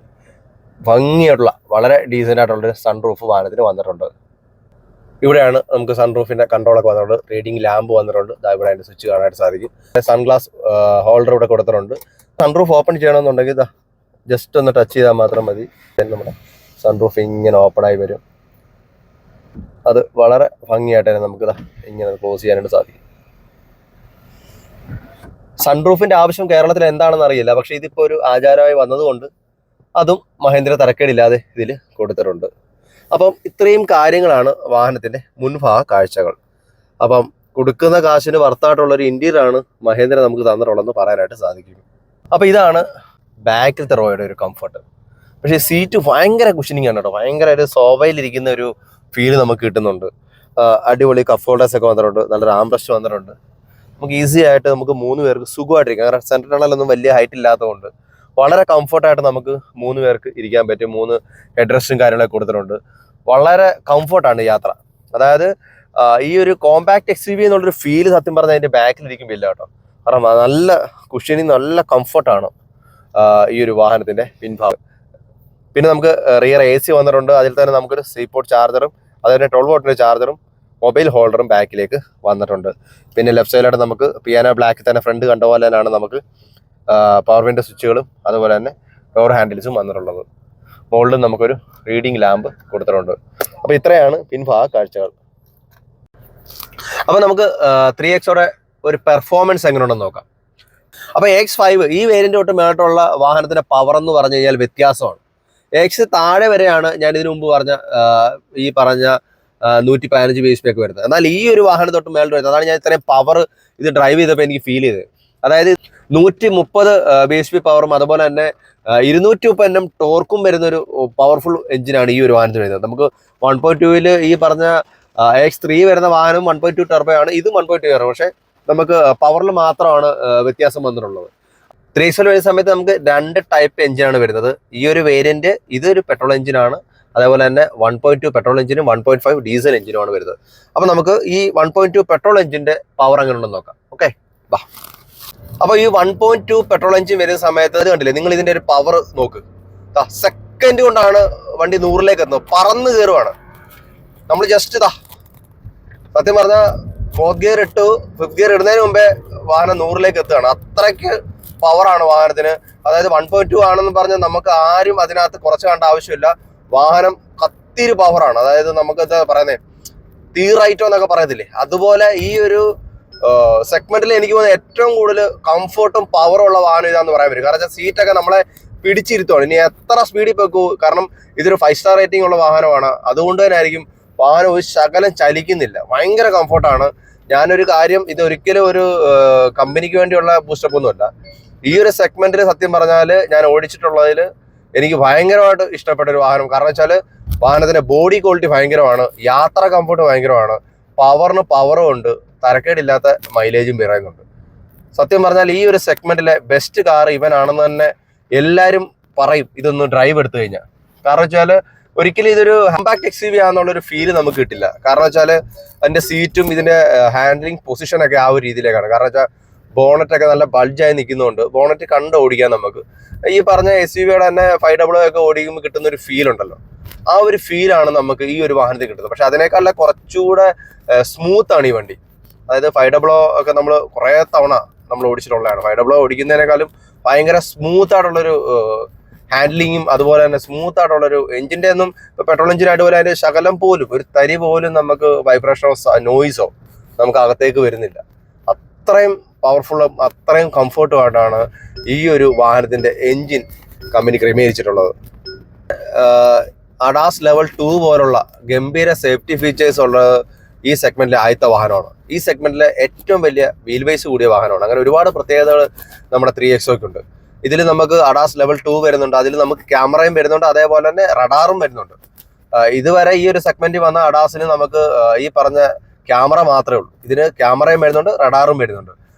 ഭംഗിയായിട്ടുള്ള വളരെ ഡീസൻ്റ് ആയിട്ടുള്ളൊരു സൺറൂഫ് വാഹനത്തിന് വന്നിട്ടുണ്ട്. ഇവിടെയാണ് നമുക്ക് സൺറൂഫിൻ്റെ കൺട്രോളൊക്കെ വന്നിട്ടുണ്ട്. റീഡിങ് ലാമ്പ് വന്നിട്ടുണ്ട്. ഇവിടെ അതിൻ്റെ സ്വിച്ച് കാണാനായിട്ട് സാധിക്കും. സൺഗ്ലാസ് ഹോൾഡർ ഇവിടെ കൊടുത്തിട്ടുണ്ട്. സൺറൂഫ് ഓപ്പൺ ചെയ്യണമെന്നുണ്ടെങ്കിൽ ജസ്റ്റ് ഒന്ന് ടച്ച് ചെയ്താൽ മാത്രം മതി. നമ്മുടെ സൺറൂഫ് ഇങ്ങനെ ഓപ്പണായി വരും. അത് വളരെ ഭംഗിയായിട്ട് തന്നെ നമുക്ക് ഇങ്ങനെ ക്ലോസ് ചെയ്യാനായിട്ട് സാധിക്കും. സൺറൂഫിൻ്റെ ആവശ്യം കേരളത്തിൽ എന്താണെന്ന് അറിയില്ല. പക്ഷേ ഇതിപ്പോൾ ഒരു ആചാരമായി വന്നതുകൊണ്ട് അതും മഹേന്ദ്ര തരക്കേടില്ലാതെ ഇതിൽ കൊടുത്തിട്ടുണ്ട്. അപ്പം ഇത്രയും കാര്യങ്ങളാണ് വാഹനത്തിൻ്റെ മുൻഭാഗ കാഴ്ചകൾ. അപ്പം കൊടുക്കുന്ന കാശിന് വർത്തായിട്ടുള്ളൊരു ഇൻറ്റീരിയറാണ് മഹേന്ദ്ര നമുക്ക് തന്നിട്ടുള്ളതെന്ന് പറയാനായിട്ട് സാധിക്കും. അപ്പോൾ ഇതാണ് ബാക്കിലത്തെ റോയുടെ ഒരു കംഫർട്ട്. പക്ഷേ സീറ്റ് ഭയങ്കര കുഷനിങ് ആണ് കേട്ടോ. ഭയങ്കര ഒരു സോഫയിലിരിക്കുന്ന ഒരു ഫീല് നമുക്ക് കിട്ടുന്നുണ്ട്. അടിപൊളി കപ്പ് ഹോൾഡേഴ്സ് ഒക്കെ വന്നിട്ടുണ്ട്. നല്ലൊരു ആംബ്രസ്റ്റ് വന്നിട്ടുണ്ട്. നമുക്ക് ഈസി ആയിട്ട് നമുക്ക് 3 പേർക്ക് സുഖമായിട്ടിരിക്കാം. കാരണം സെൻട്രൽ ടണലൊന്നും വലിയ ഹൈറ്റ് ഇല്ലാത്തതുകൊണ്ട് വളരെ കംഫർട്ടായിട്ട് നമുക്ക് 3 പേർക്ക് ഇരിക്കാൻ പറ്റും. 3 ഹെഡ് റെസ്റ്റും കാര്യങ്ങളൊക്കെ കൊടുത്തിട്ടുണ്ട്. വളരെ കംഫർട്ടാണ് യാത്ര. അതായത് ഈ ഒരു കോമ്പാക്ട് XUV എന്നുള്ളൊരു ഫീല് സത്യം പറഞ്ഞാൽ അതിൻ്റെ ബാക്കിലിരിക്കുമ്പോൾ ഇല്ല കേട്ടോ. കാരണം നല്ല കുഷ്യനിങ് നല്ല കംഫർട്ടാണ് ഈ ഒരു വാഹനത്തിൻ്റെ പിൻഭാഗം. പിന്നെ നമുക്ക് റിയർ AC വന്നിട്ടുണ്ട്. അതിൽ തന്നെ നമുക്കൊരു സീപോർട്ട് ചാർജറും അതുപോലെ 12 വോട്ടിൻ്റെ ചാർജറും മൊബൈൽ ഹോൾഡറും ബാക്കിലേക്ക് വന്നിട്ടുണ്ട്. പിന്നെ ലെഫ്റ്റ് സൈഡിലായിട്ട് നമുക്ക് പിയാനോ ബ്ലാക്കിൽ തന്നെ ഫ്രണ്ട് കണ്ട പോലെ തന്നെയാണ് നമുക്ക് പവർ വിൻഡോ സ്വിച്ചുകളും അതുപോലെ തന്നെ ഡോർ ഹാൻഡിൽസും വന്നിട്ടുള്ളത്. മുകളിലും നമുക്കൊരു റീഡിംഗ് ലാമ്പ് കൊടുത്തിട്ടുണ്ട്. അപ്പോൾ ഇത്രയാണ് പിൻഭാഗ കാഴ്ചകൾ. അപ്പോൾ നമുക്ക് 3Xോടെ ഒരു പെർഫോമൻസ് എങ്ങനെയുണ്ടെന്ന് നോക്കാം. അപ്പോൾ X5 ഈ വേരിയൻ്റ് തൊട്ട് മേലോട്ടുള്ള വാഹനത്തിൻ്റെ പവർ എന്ന് പറഞ്ഞു കഴിഞ്ഞാൽ വ്യത്യാസമാണ്. X താഴെ വരെയാണ് ഞാൻ ഇതിനു മുമ്പ് പറഞ്ഞ 115 bhp ഒക്കെ വരുന്നത്. എന്നാൽ ഈ ഒരു വാഹനം തൊട്ട് മേലോട്ട് വരുന്നത്, അതാണ് ഞാൻ ഇത്രയും പവർ ഇത് ഡ്രൈവ് ചെയ്തപ്പോൾ എനിക്ക് ഫീൽ ചെയ്തത്. അതായത് 130 bhp പവറും അതുപോലെ തന്നെ 230 Nm ടോർക്കും വരുന്ന ഒരു പവർഫുൾ എഞ്ചിനാണ് ഈ ഒരു വാഹനത്തിന് വരുന്നത്. നമുക്ക് 1.2 ഈ പറഞ്ഞ X3 വരുന്ന വാഹനം 1.2 ടർബോ ആണ്, ഇത് 1.2 ആണ്. പക്ഷെ നമുക്ക് പവറിൽ മാത്രമാണ് വ്യത്യാസം വന്നിട്ടുള്ളത്. 3XL വരുന്ന സമയത്ത് നമുക്ക് 2 ടൈപ്പ് എഞ്ചിനാണ് വരുന്നത്. ഈ ഒരു വേരിയന്റ് ഇതൊരു പെട്രോൾ എഞ്ചിനാണ്, അതേപോലെ തന്നെ 1.2 പെട്രോൾ എഞ്ചിനും 1.5 ഡീസൽ എഞ്ചിനുമാണ് വരുന്നത്. അപ്പൊ നമുക്ക് ഈ 1.2 പെട്രോൾ എഞ്ചിന്റെ പവർ എങ്ങനെ ഉണ്ടെന്ന് നോക്കാം. ഓക്കെ, ബാ. അപ്പൊ ഈ 1.2 പെട്രോൾ എഞ്ചിൻ വരുന്ന സമയത്ത് അത് കണ്ടില്ലേ, നിങ്ങൾ ഇതിന്റെ ഒരു പവർ നോക്ക്. സെക്കൻഡ് കൊണ്ടാണ് വണ്ടി 100ലേക്ക് എത്തുന്നത്, പറന്ന് കയറുവാണ്. നമ്മൾ ജസ്റ്റ് സത്യം പറഞ്ഞാൽ 4th ഗിയർ ഇട്ടു, 5th ഗിയർ ഇടുന്നതിന് മുമ്പേ വാഹനം 100ലേക്ക് എത്തുകയാണ്. അത്രയ്ക്ക് പവറാണ് വാഹനത്തിന്. അതായത് 1.2 ആണെന്ന് പറഞ്ഞാൽ നമുക്ക് ആരും അതിനകത്ത് കുറച്ച് കാണേണ്ട ആവശ്യമില്ല. വാഹനം കത്തിരി പവറാണ്. അതായത് നമുക്ക് എന്താ പറയുന്നത്, തീറൈറ്റോ എന്നൊക്കെ പറയത്തില്ലേ, അതുപോലെ ഈ ഒരു സെഗ്മെന്റിൽ എനിക്ക് തോന്നുന്നത് ഏറ്റവും കൂടുതൽ കംഫർട്ടും പവറും ഉള്ള വാഹനം ഇതാന്ന് പറയാൻ പറ്റും. കാരണം സീറ്റൊക്കെ നമ്മളെ പിടിച്ചിരുത്തുവാണ്. ഇനി എത്ര സ്പീഡിൽ വെക്കൂ, കാരണം ഇതൊരു 5 സ്റ്റാർ റേറ്റിംഗ് ഉള്ള വാഹനമാണ്. അതുകൊണ്ട് തന്നെ ആയിരിക്കും വാഹനം ഒരു ശകലം ചലിക്കുന്നില്ല, ഭയങ്കര കംഫർട്ടാണ്. ഞാനൊരു കാര്യം, ഇത് ഒരിക്കലും ഒരു കമ്പനിക്ക് വേണ്ടിയുള്ള ബൂസ്റ്റപ്പ് ഒന്നുമല്ല. ഈ ഒരു സെഗ്മെന്റിൽ സത്യം പറഞ്ഞാൽ ഞാൻ ഓടിച്ചിട്ടുള്ളതിൽ എനിക്ക് ഭയങ്കരമായിട്ട് ഇഷ്ടപ്പെട്ട ഒരു വാഹനം. കാരണം വെച്ചാൽ വാഹനത്തിന്റെ ബോഡി ക്വാളിറ്റി ഭയങ്കരമാണ്, യാത്ര കംഫർട്ട് ഭയങ്കരമാണ്, പവറിന് പവറും ഉണ്ട്, തരക്കേടില്ലാത്ത മൈലേജും പറയുന്നുണ്ട്. സത്യം പറഞ്ഞാൽ ഈ ഒരു സെഗ്മെന്റിലെ ബെസ്റ്റ് കാർ ഇവനാണെന്ന് തന്നെ എല്ലാവരും പറയും ഇതൊന്ന് ഡ്രൈവ് എടുത്തു കഴിഞ്ഞാൽ. കാരണം വെച്ചാൽ ഒരിക്കലും ഇതൊരു ഹാംബാക്ട് XUV ആണെന്നുള്ളൊരു ഫീല് നമുക്ക് കിട്ടില്ല. കാരണം വെച്ചാൽ അതിന്റെ സീറ്റും ഇതിന്റെ ഹാൻഡ്ലിംഗ് പൊസിഷനൊക്കെ ആ ഒരു രീതിയിലേക്കാണ്. കാരണം വെച്ചാൽ ബോണറ്റൊക്കെ നല്ല ബൾജായി നിൽക്കുന്നതുകൊണ്ട് ബോണറ്റ് കണ്ട് ഓടിക്കാൻ നമുക്ക് ഈ പറഞ്ഞ SUV-യുടെ തന്നെ 500 ഒക്കെ ഓടിക്കുമ്പോൾ കിട്ടുന്ന ഒരു ഫീൽ ഉണ്ടല്ലോ, ആ ഒരു ഫീലാണ് നമുക്ക് ഈ ഒരു വാഹനത്തിൽ കിട്ടുന്നത്. പക്ഷെ അതിനേക്കാളെ കുറച്ചുകൂടെ സ്മൂത്ത് ആണ് ഈ വണ്ടി. അതായത് 500 ഒക്കെ നമ്മൾ കുറേ തവണ നമ്മൾ ഓടിച്ചിട്ടുള്ളതാണ്. 500 ഓടിക്കുന്നതിനേക്കാളും ഭയങ്കര സ്മൂത്ത് ആയിട്ടുള്ളൊരു ഹാൻഡ്ലിങ്ങും അതുപോലെ തന്നെ സ്മൂത്ത് ആയിട്ടുള്ളൊരു എഞ്ചിൻ്റെ ഒന്നും പെട്രോൾ എഞ്ചിനായിട്ട് പോലെ അതിൻ്റെ ശകലം പോലും ഒരു തരി പോലും നമുക്ക് വൈബ്രേഷനോ നോയിസോ നമുക്ക് അകത്തേക്ക് വരുന്നില്ല. അത്രയും പവർഫുള്ളും അത്രയും കംഫർട്ടുമായിട്ടാണ് ഈ ഒരു വാഹനത്തിൻ്റെ എൻജിൻ കമ്പനി ക്രമീകരിച്ചിട്ടുള്ളത്. അഡാസ് ലെവൽ 2 പോലുള്ള ഗംഭീര സേഫ്റ്റി ഫീച്ചേഴ്സ് ഉള്ളത് ഈ സെഗ്മെന്റിലെ ആദ്യത്തെ വാഹനമാണ്. ഈ സെഗ്മെന്റിലെ ഏറ്റവും വലിയ വീൽ ബേസ് കൂടിയ വാഹനമാണ്. അങ്ങനെ ഒരുപാട് പ്രത്യേകതകൾ നമ്മുടെ 3XOയ്ക്ക് ഉണ്ട്. ഇതിൽ നമുക്ക് അഡാസ് ലെവൽ 2 വരുന്നുണ്ട്, അതിൽ നമുക്ക് ക്യാമറയും വരുന്നുണ്ട്, അതേപോലെ തന്നെ റഡാറും വരുന്നുണ്ട്. ഇതുവരെ ഈ ഒരു സെഗ്മെന്റിൽ വന്ന അഡാസിന് നമുക്ക് ഈ പറഞ്ഞ ക്യാമറ മാത്രമേ ഉള്ളൂ. ഇതിന് ക്യാമറയും വരുന്നുണ്ട്, റഡാറും വരുന്നുണ്ട്.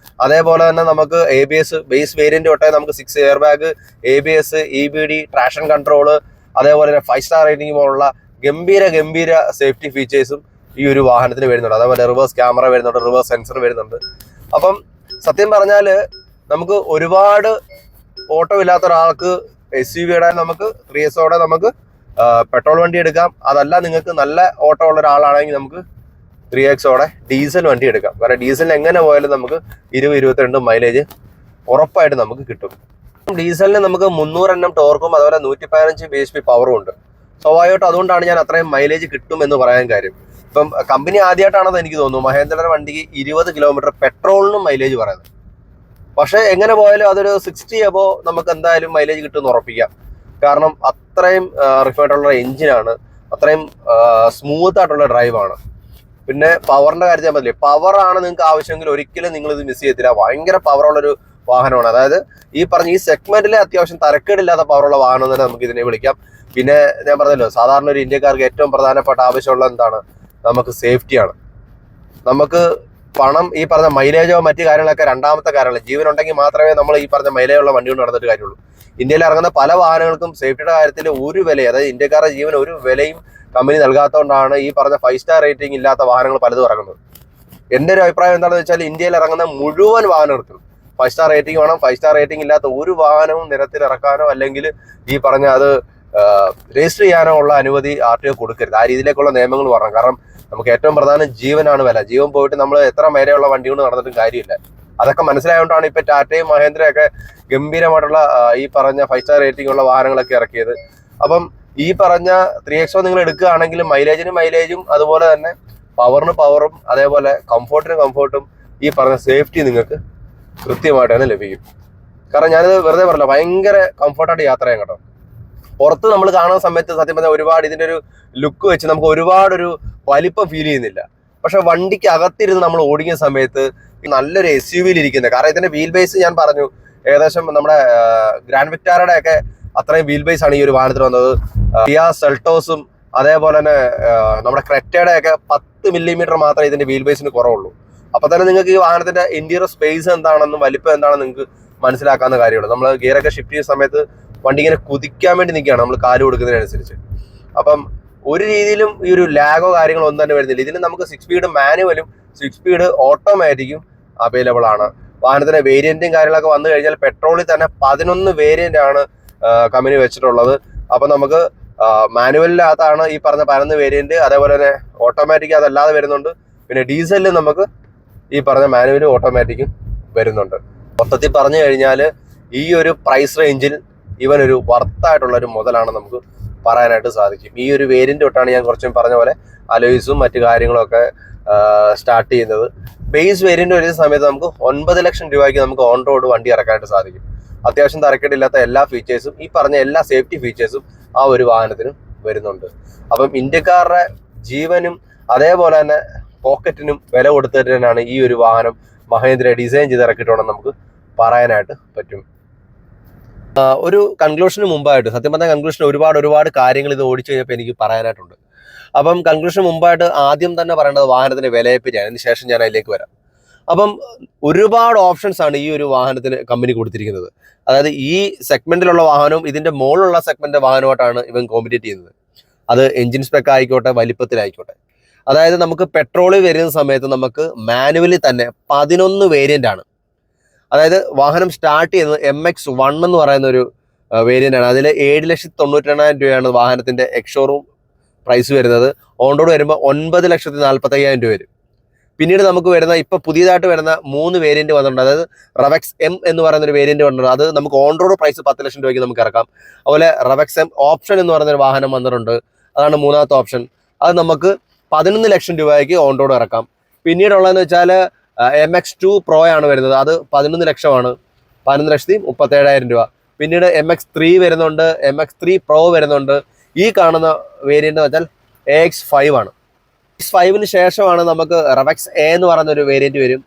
അതേപോലെ തന്നെ നമുക്ക് ABS ബേസ് വേരിയന്റ് തൊട്ടേ നമുക്ക് 6 air bag, ABS, EBD, traction control, അതേപോലെ തന്നെ 5 സ്റ്റാർ റേറ്റിംഗ് പോലുള്ള ഗംഭീര സേഫ്റ്റി ഫീച്ചേഴ്സും ഈ ഒരു വാഹനത്തിന് വരുന്നുണ്ട്. അതേപോലെ റിവേഴ്സ് ക്യാമറ വരുന്നുണ്ട്, റിവേഴ്സ് സെൻസർ വരുന്നുണ്ട്. അപ്പം സത്യം പറഞ്ഞാൽ നമുക്ക് ഒരുപാട് ഓട്ടോ ഇല്ലാത്ത ഒരാൾക്ക് SUV-യുടെ നമുക്ക് 3XOയുടെ നമുക്ക് പെട്രോൾ വണ്ടി എടുക്കാം. അതല്ല നിങ്ങൾക്ക് നല്ല ഓട്ടോ ഉള്ള ഒരാളാണെങ്കിൽ നമുക്ക് 3XOയുടെ ഡീസൽ വണ്ടി എടുക്കാം. കാരണം ഡീസലിന് എങ്ങനെ പോയാലും നമുക്ക് 20-22 മൈലേജ് ഉറപ്പായിട്ട് നമുക്ക് കിട്ടും. ഡീസലിന് നമുക്ക് 300 Nm ടോർക്കും അതുപോലെ 115 bhp പവറും ഉണ്ട്. സ്വാഭാവികമായിട്ടും അതുകൊണ്ടാണ് ഞാൻ അത്രയും മൈലേജ് കിട്ടും എന്ന് പറയാൻ കാര്യം. ഇപ്പം കമ്പനി ആദ്യമായിട്ടാണെന്ന് എനിക്ക് തോന്നുന്നു മഹേന്ദ്രയുടെ വണ്ടിക്ക് 20 കിലോമീറ്റർ പെട്രോളിനും മൈലേജ് പറയുന്നത്. പക്ഷെ എങ്ങനെ പോയാലും അതൊരു 60 അബോ നമുക്ക് എന്തായാലും മൈലേജ് കിട്ടുമെന്ന് ഉറപ്പിക്കാം. കാരണം അത്രയും റിഫൈൻഡുള്ള എഞ്ചിനാണ്, അത്രയും സ്മൂത്ത് ആയിട്ടുള്ള ഡ്രൈവാണ്. പിന്നെ പവറിന്റെ കാര്യത്തിൽ പറ്റില്ലേ, പവറാണ് നിങ്ങൾക്ക് ആവശ്യമെങ്കിൽ ഒരിക്കലും നിങ്ങൾ ഇത് മിസ് ചെയ്യത്തില്ല. ഭയങ്കര പവറുള്ളൊരു വാഹനമാണ്. അതായത് ഈ പറഞ്ഞ ഈ സെഗ്മെന്റിലെ അത്യാവശ്യം തരക്കേടില്ലാത്ത പവറുള്ള വാഹനം തന്നെ നമുക്ക് ഇതിനെ വിളിക്കാം. പിന്നെ ഞാൻ പറഞ്ഞല്ലോ, സാധാരണ ഒരു ഇന്ത്യക്കാർക്ക് ഏറ്റവും പ്രധാനപ്പെട്ട ആവശ്യമുള്ള എന്താണ്, നമുക്ക് സേഫ്റ്റിയാണ്. നമുക്ക് പണം ഈ പറഞ്ഞ മൈലേജോ മറ്റു കാര്യങ്ങളൊക്കെ രണ്ടാമത്തെ കാര്യങ്ങൾ, ജീവനുണ്ടെങ്കിൽ മാത്രമേ നമ്മൾ ഈ പറഞ്ഞ മൈലേജുള്ള വണ്ടി കൊണ്ട് നടന്നിട്ട് കാര്യമുള്ളൂ. ഇന്ത്യയിൽ ഇറങ്ങുന്ന പല വാഹനങ്ങൾക്കും സേഫ്റ്റിയുടെ കാര്യത്തിൽ ഒരു വില, അതായത് ഇന്ത്യക്കാരുടെ ജീവൻ ഒരു വിലയും കമ്പനി നൽകാത്തതുകൊണ്ടാണ് ഈ പറഞ്ഞ 5 സ്റ്റാർ റേറ്റിംഗ് ഇല്ലാത്ത വാഹനങ്ങൾ പലതും ഇറങ്ങുന്നത്. എൻ്റെ ഒരു അഭിപ്രായം എന്താണെന്ന് വെച്ചാൽ ഇന്ത്യയിൽ ഇറങ്ങുന്ന മുഴുവൻ വാഹനങ്ങൾക്കും 5 സ്റ്റാർ റേറ്റിംഗ് വേണം. 5 സ്റ്റാർ റേറ്റിംഗ് ഇല്ലാത്ത ഒരു വാഹനവും നിരത്തിൽ ഇറക്കാനോ അല്ലെങ്കിൽ ഈ പറഞ്ഞ അത് രജിസ്റ്റർ ചെയ്യാനോ ഉള്ള അനുമതി RTO കൊടുക്കരുത്. ആ രീതിയിലേക്കുള്ള നിയമങ്ങൾ വരണം. കാരണം നമുക്ക് ഏറ്റവും പ്രധാനം ജീവനാണ് വില. ജീവൻ പോയിട്ട് നമ്മൾ എത്ര മേലെയുള്ള വണ്ടി കൊണ്ട് നടന്നിട്ടും കാര്യമില്ല. അതൊക്കെ മനസ്സിലായതുകൊണ്ടാണ് ഇപ്പൊ ടാറ്റയും മഹേന്ദ്രയൊക്കെ ഗംഭീരമായിട്ടുള്ള ഈ പറഞ്ഞ 5 സ്റ്റാർ റേറ്റിംഗ് ഉള്ള വാഹനങ്ങളൊക്കെ ഇറക്കിയത്. അപ്പം ഈ പറഞ്ഞ 3XO നിങ്ങൾ എടുക്കുകയാണെങ്കിൽ മൈലേജിന് മൈലേജും അതുപോലെ തന്നെ പവറിന് പവറും അതേപോലെ കംഫോർട്ടിന് കംഫോർട്ടും ഈ പറഞ്ഞ സേഫ്റ്റി നിങ്ങൾക്ക് കൃത്യമായിട്ട് തന്നെ ലഭിക്കും. കാരണം ഞാനിത് വെറുതെ പറഞ്ഞല്ലോ, ഭയങ്കര കംഫോർട്ടായിട്ട് യാത്ര ചെയ്യാം കേട്ടോ. പുറത്ത് നമ്മൾ കാണുന്ന സമയത്ത് സത്യം പറഞ്ഞാൽ ഒരുപാട് ഇതിൻ്റെ ഒരു ലുക്ക് വെച്ച് നമുക്ക് ഒരുപാടൊരു വലിപ്പം ഫീൽ ചെയ്യുന്നില്ല. പക്ഷെ വണ്ടിക്ക് അകത്തിരുന്ന് നമ്മൾ ഓടിക്കുന്ന സമയത്ത് നല്ലൊരു SUV-യിൽ ഇരിക്കുന്നത്. കാരണം ഇതിന്റെ വീൽ ബേസ് ഞാൻ പറഞ്ഞു ഏകദേശം നമ്മുടെ ഗ്രാൻഡ് വിക്ടാരയുടെ ഒക്കെ അത്രയും വീൽ ബേസ് ആണ് ഈ ഒരു വാഹനത്തിൽ വന്നത്. കിയ സെൽട്ടോസും അതേപോലെ തന്നെ നമ്മുടെ ക്രെറ്റയുടെ ഒക്കെ 10 മില്ലിമീറ്റർ മാത്രമേ ഇതിന്റെ വീൽ ബേസിന് കുറവുള്ളൂ. അപ്പൊ തന്നെ നിങ്ങൾക്ക് ഈ വാഹനത്തിന്റെ ഇന്റീരിയർ സ്പേസ് എന്താണെന്നും വലിപ്പം എന്താണെന്ന് നിങ്ങൾക്ക് മനസ്സിലാക്കാവുന്ന കാര്യമുള്ളൂ. നമ്മൾ ഗിയറൊക്കെ ഷിഫ്റ്റ് ചെയ്യുന്ന സമയത്ത് വണ്ടി ഇങ്ങനെ കുതിക്കാൻ വേണ്ടി നിൽക്കുകയാണ് നമ്മൾ കാല് കൊടുക്കുന്നതിനനുസരിച്ച്. അപ്പം ഒരു രീതിയിലും ഈ ഒരു ലാഗോ കാര്യങ്ങളോ ഒന്നും തന്നെ വരുന്നില്ല. ഇതിന് നമുക്ക് 6 സ്പീഡ് മാനുവലും 6 സ്പീഡ് ഓട്ടോമാറ്റിക്കും അവൈലബിൾ ആണ്. വാഹനത്തിന്റെ വേരിയന്റും കാര്യങ്ങളൊക്കെ വന്നു കഴിഞ്ഞാൽ പെട്രോളിൽ തന്നെ 11 വേരിയന്റ് ആണ് കമ്പനി വെച്ചിട്ടുള്ളത്. അപ്പൊ നമുക്ക് മാനുവലിനകത്താണ് ഈ പറഞ്ഞ 11 വേരിയന്റ്, അതേപോലെ തന്നെ ഓട്ടോമാറ്റിക് അതല്ലാതെ വരുന്നുണ്ട്. പിന്നെ ഡീസലിൽ നമുക്ക് ഈ പറഞ്ഞ മാനുവലും ഓട്ടോമാറ്റിക്കും വരുന്നുണ്ട്. മൊത്തത്തിൽ പറഞ്ഞു കഴിഞ്ഞാൽ ഈ ഒരു പ്രൈസ് റേഞ്ചിൽ ഇവനൊരു വർത്തായിട്ടുള്ള ഒരു മുതലാണ് നമുക്ക് പറയാനായിട്ട് സാധിക്കും. ഈ ഒരു വേരിയന്റ് തൊട്ടാണ് ഞാൻ കുറച്ചും പറഞ്ഞ പോലെ അലോയ്സും മറ്റു കാര്യങ്ങളൊക്കെ സ്റ്റാർട്ട് ചെയ്യുന്നത്. ബേസ് വേരിയന്റ് വരുന്ന സമയത്ത് നമുക്ക് 9 ലക്ഷം രൂപയ്ക്ക് നമുക്ക് ഓൺ റോഡ് വണ്ടി ഇറക്കാനായിട്ട് സാധിക്കും. അത്യാവശ്യം തരക്കേടില്ലാത്ത എല്ലാ ഫീച്ചേഴ്സും, ഈ പറഞ്ഞ എല്ലാ സേഫ്റ്റി ഫീച്ചേഴ്സും ആ ഒരു വാഹനത്തിനും വരുന്നുണ്ട്. അപ്പം ഇന്ത്യക്കാരുടെ ജീവനും അതേപോലെ തന്നെ പോക്കറ്റിനും വില കൊടുത്തിട്ട് തന്നെയാണ് ഈ ഒരു വാഹനം മഹേന്ദ്ര ഡിസൈൻ ചെയ്ത് ഇറക്കിയിട്ടുണ്ടെന്ന് നമുക്ക് പറയാനായിട്ട് പറ്റും. ഒരു കൺക്ലൂഷന് മുമ്പായിട്ട്, സത്യം പറഞ്ഞാൽ കൺക്ലൂഷൻ ഒരുപാട് കാര്യങ്ങൾ ഇത് ഓടിച്ചു കഴിഞ്ഞപ്പോൾ എനിക്ക് പറയാനായിട്ടുണ്ട്. അപ്പം കൺക്ലൂഷൻ മുമ്പായിട്ട് ആദ്യം തന്നെ പറയേണ്ടത് വാഹനത്തിന്റെ വിലയെ പറ്റിയാണ്. അതിന് ശേഷം ഞാൻ അതിലേക്ക് വരാം. അപ്പം ഒരുപാട് ഓപ്ഷൻസ് ആണ് ഈ ഒരു വാഹനത്തിന് കമ്പനി കൊടുത്തിരിക്കുന്നത്. അതായത് ഈ സെഗ്മെന്റിലുള്ള വാഹനവും ഇതിന്റെ മുകളിലുള്ള സെഗ്മെന്റ് വാഹനമായിട്ടാണ് ഇവൻ കോമ്പറ്റീറ്റ് ചെയ്യുന്നത്. അത് എഞ്ചിൻ സ്പെക്ക് ആയിക്കോട്ടെ, വലിപ്പത്തിലായിക്കോട്ടെ. അതായത് നമുക്ക് പെട്രോളിൽ വരുന്ന സമയത്ത് നമുക്ക് മാനുവലി തന്നെ 11 വേരിയന്റ് ആണ്. അതായത് വാഹനം സ്റ്റാർട്ട് ചെയ്യുന്നത് MX1 എന്ന് പറയുന്ന ഒരു വേരിയന്റ് ആണ്. അതിൽ 7,92,000 രൂപയാണ് വാഹനത്തിന്റെ എക്സ്ഷോറൂം പ്രൈസ് വരുന്നത്. ഓൺ റോഡ് വരുമ്പോൾ 9,45,000 രൂപ വരും. പിന്നീട് നമുക്ക് വരുന്ന ഇപ്പൊ പുതിയതായിട്ട് വരുന്ന 3 വേരിയന്റ് വന്നിട്ടുണ്ട്. അതായത് റവെക്സ് M എന്ന് പറയുന്ന ഒരു വേരിയന്റ് വന്നിട്ടുണ്ട്. അത് നമുക്ക് ഓൺ റോഡ് പ്രൈസ് 10 ലക്ഷം രൂപയ്ക്ക് നമുക്ക് ഇറക്കാം. അതുപോലെ റവെക്സ് M ഓപ്ഷൻ എന്ന് പറയുന്ന ഒരു വാഹനം വന്നിട്ടുണ്ട്. അതാണ് മൂന്നാമത്തെ ഓപ്ഷൻ. അത് നമുക്ക് 11 ലക്ഷം രൂപയ്ക്ക് ഓൺ റോഡ് ഇറക്കാം. പിന്നീടുള്ളതെന്ന് വെച്ചാൽ MX2 Pro ആണ് വരുന്നത്. അത് 11 ലക്ഷമാണ്, 11,37,000 രൂപ. പിന്നീട് MX3 വരുന്നുണ്ട്, MX3 Pro വരുന്നുണ്ട്. ഈ കാണുന്ന വേരിയന്റ് എന്ന് വെച്ചാൽ AX5 ആണ്. AX5ന് ശേഷമാണ് നമുക്ക് റവെക്സ് A എന്ന് പറയുന്ന ഒരു വേരിയന്റ് വരും.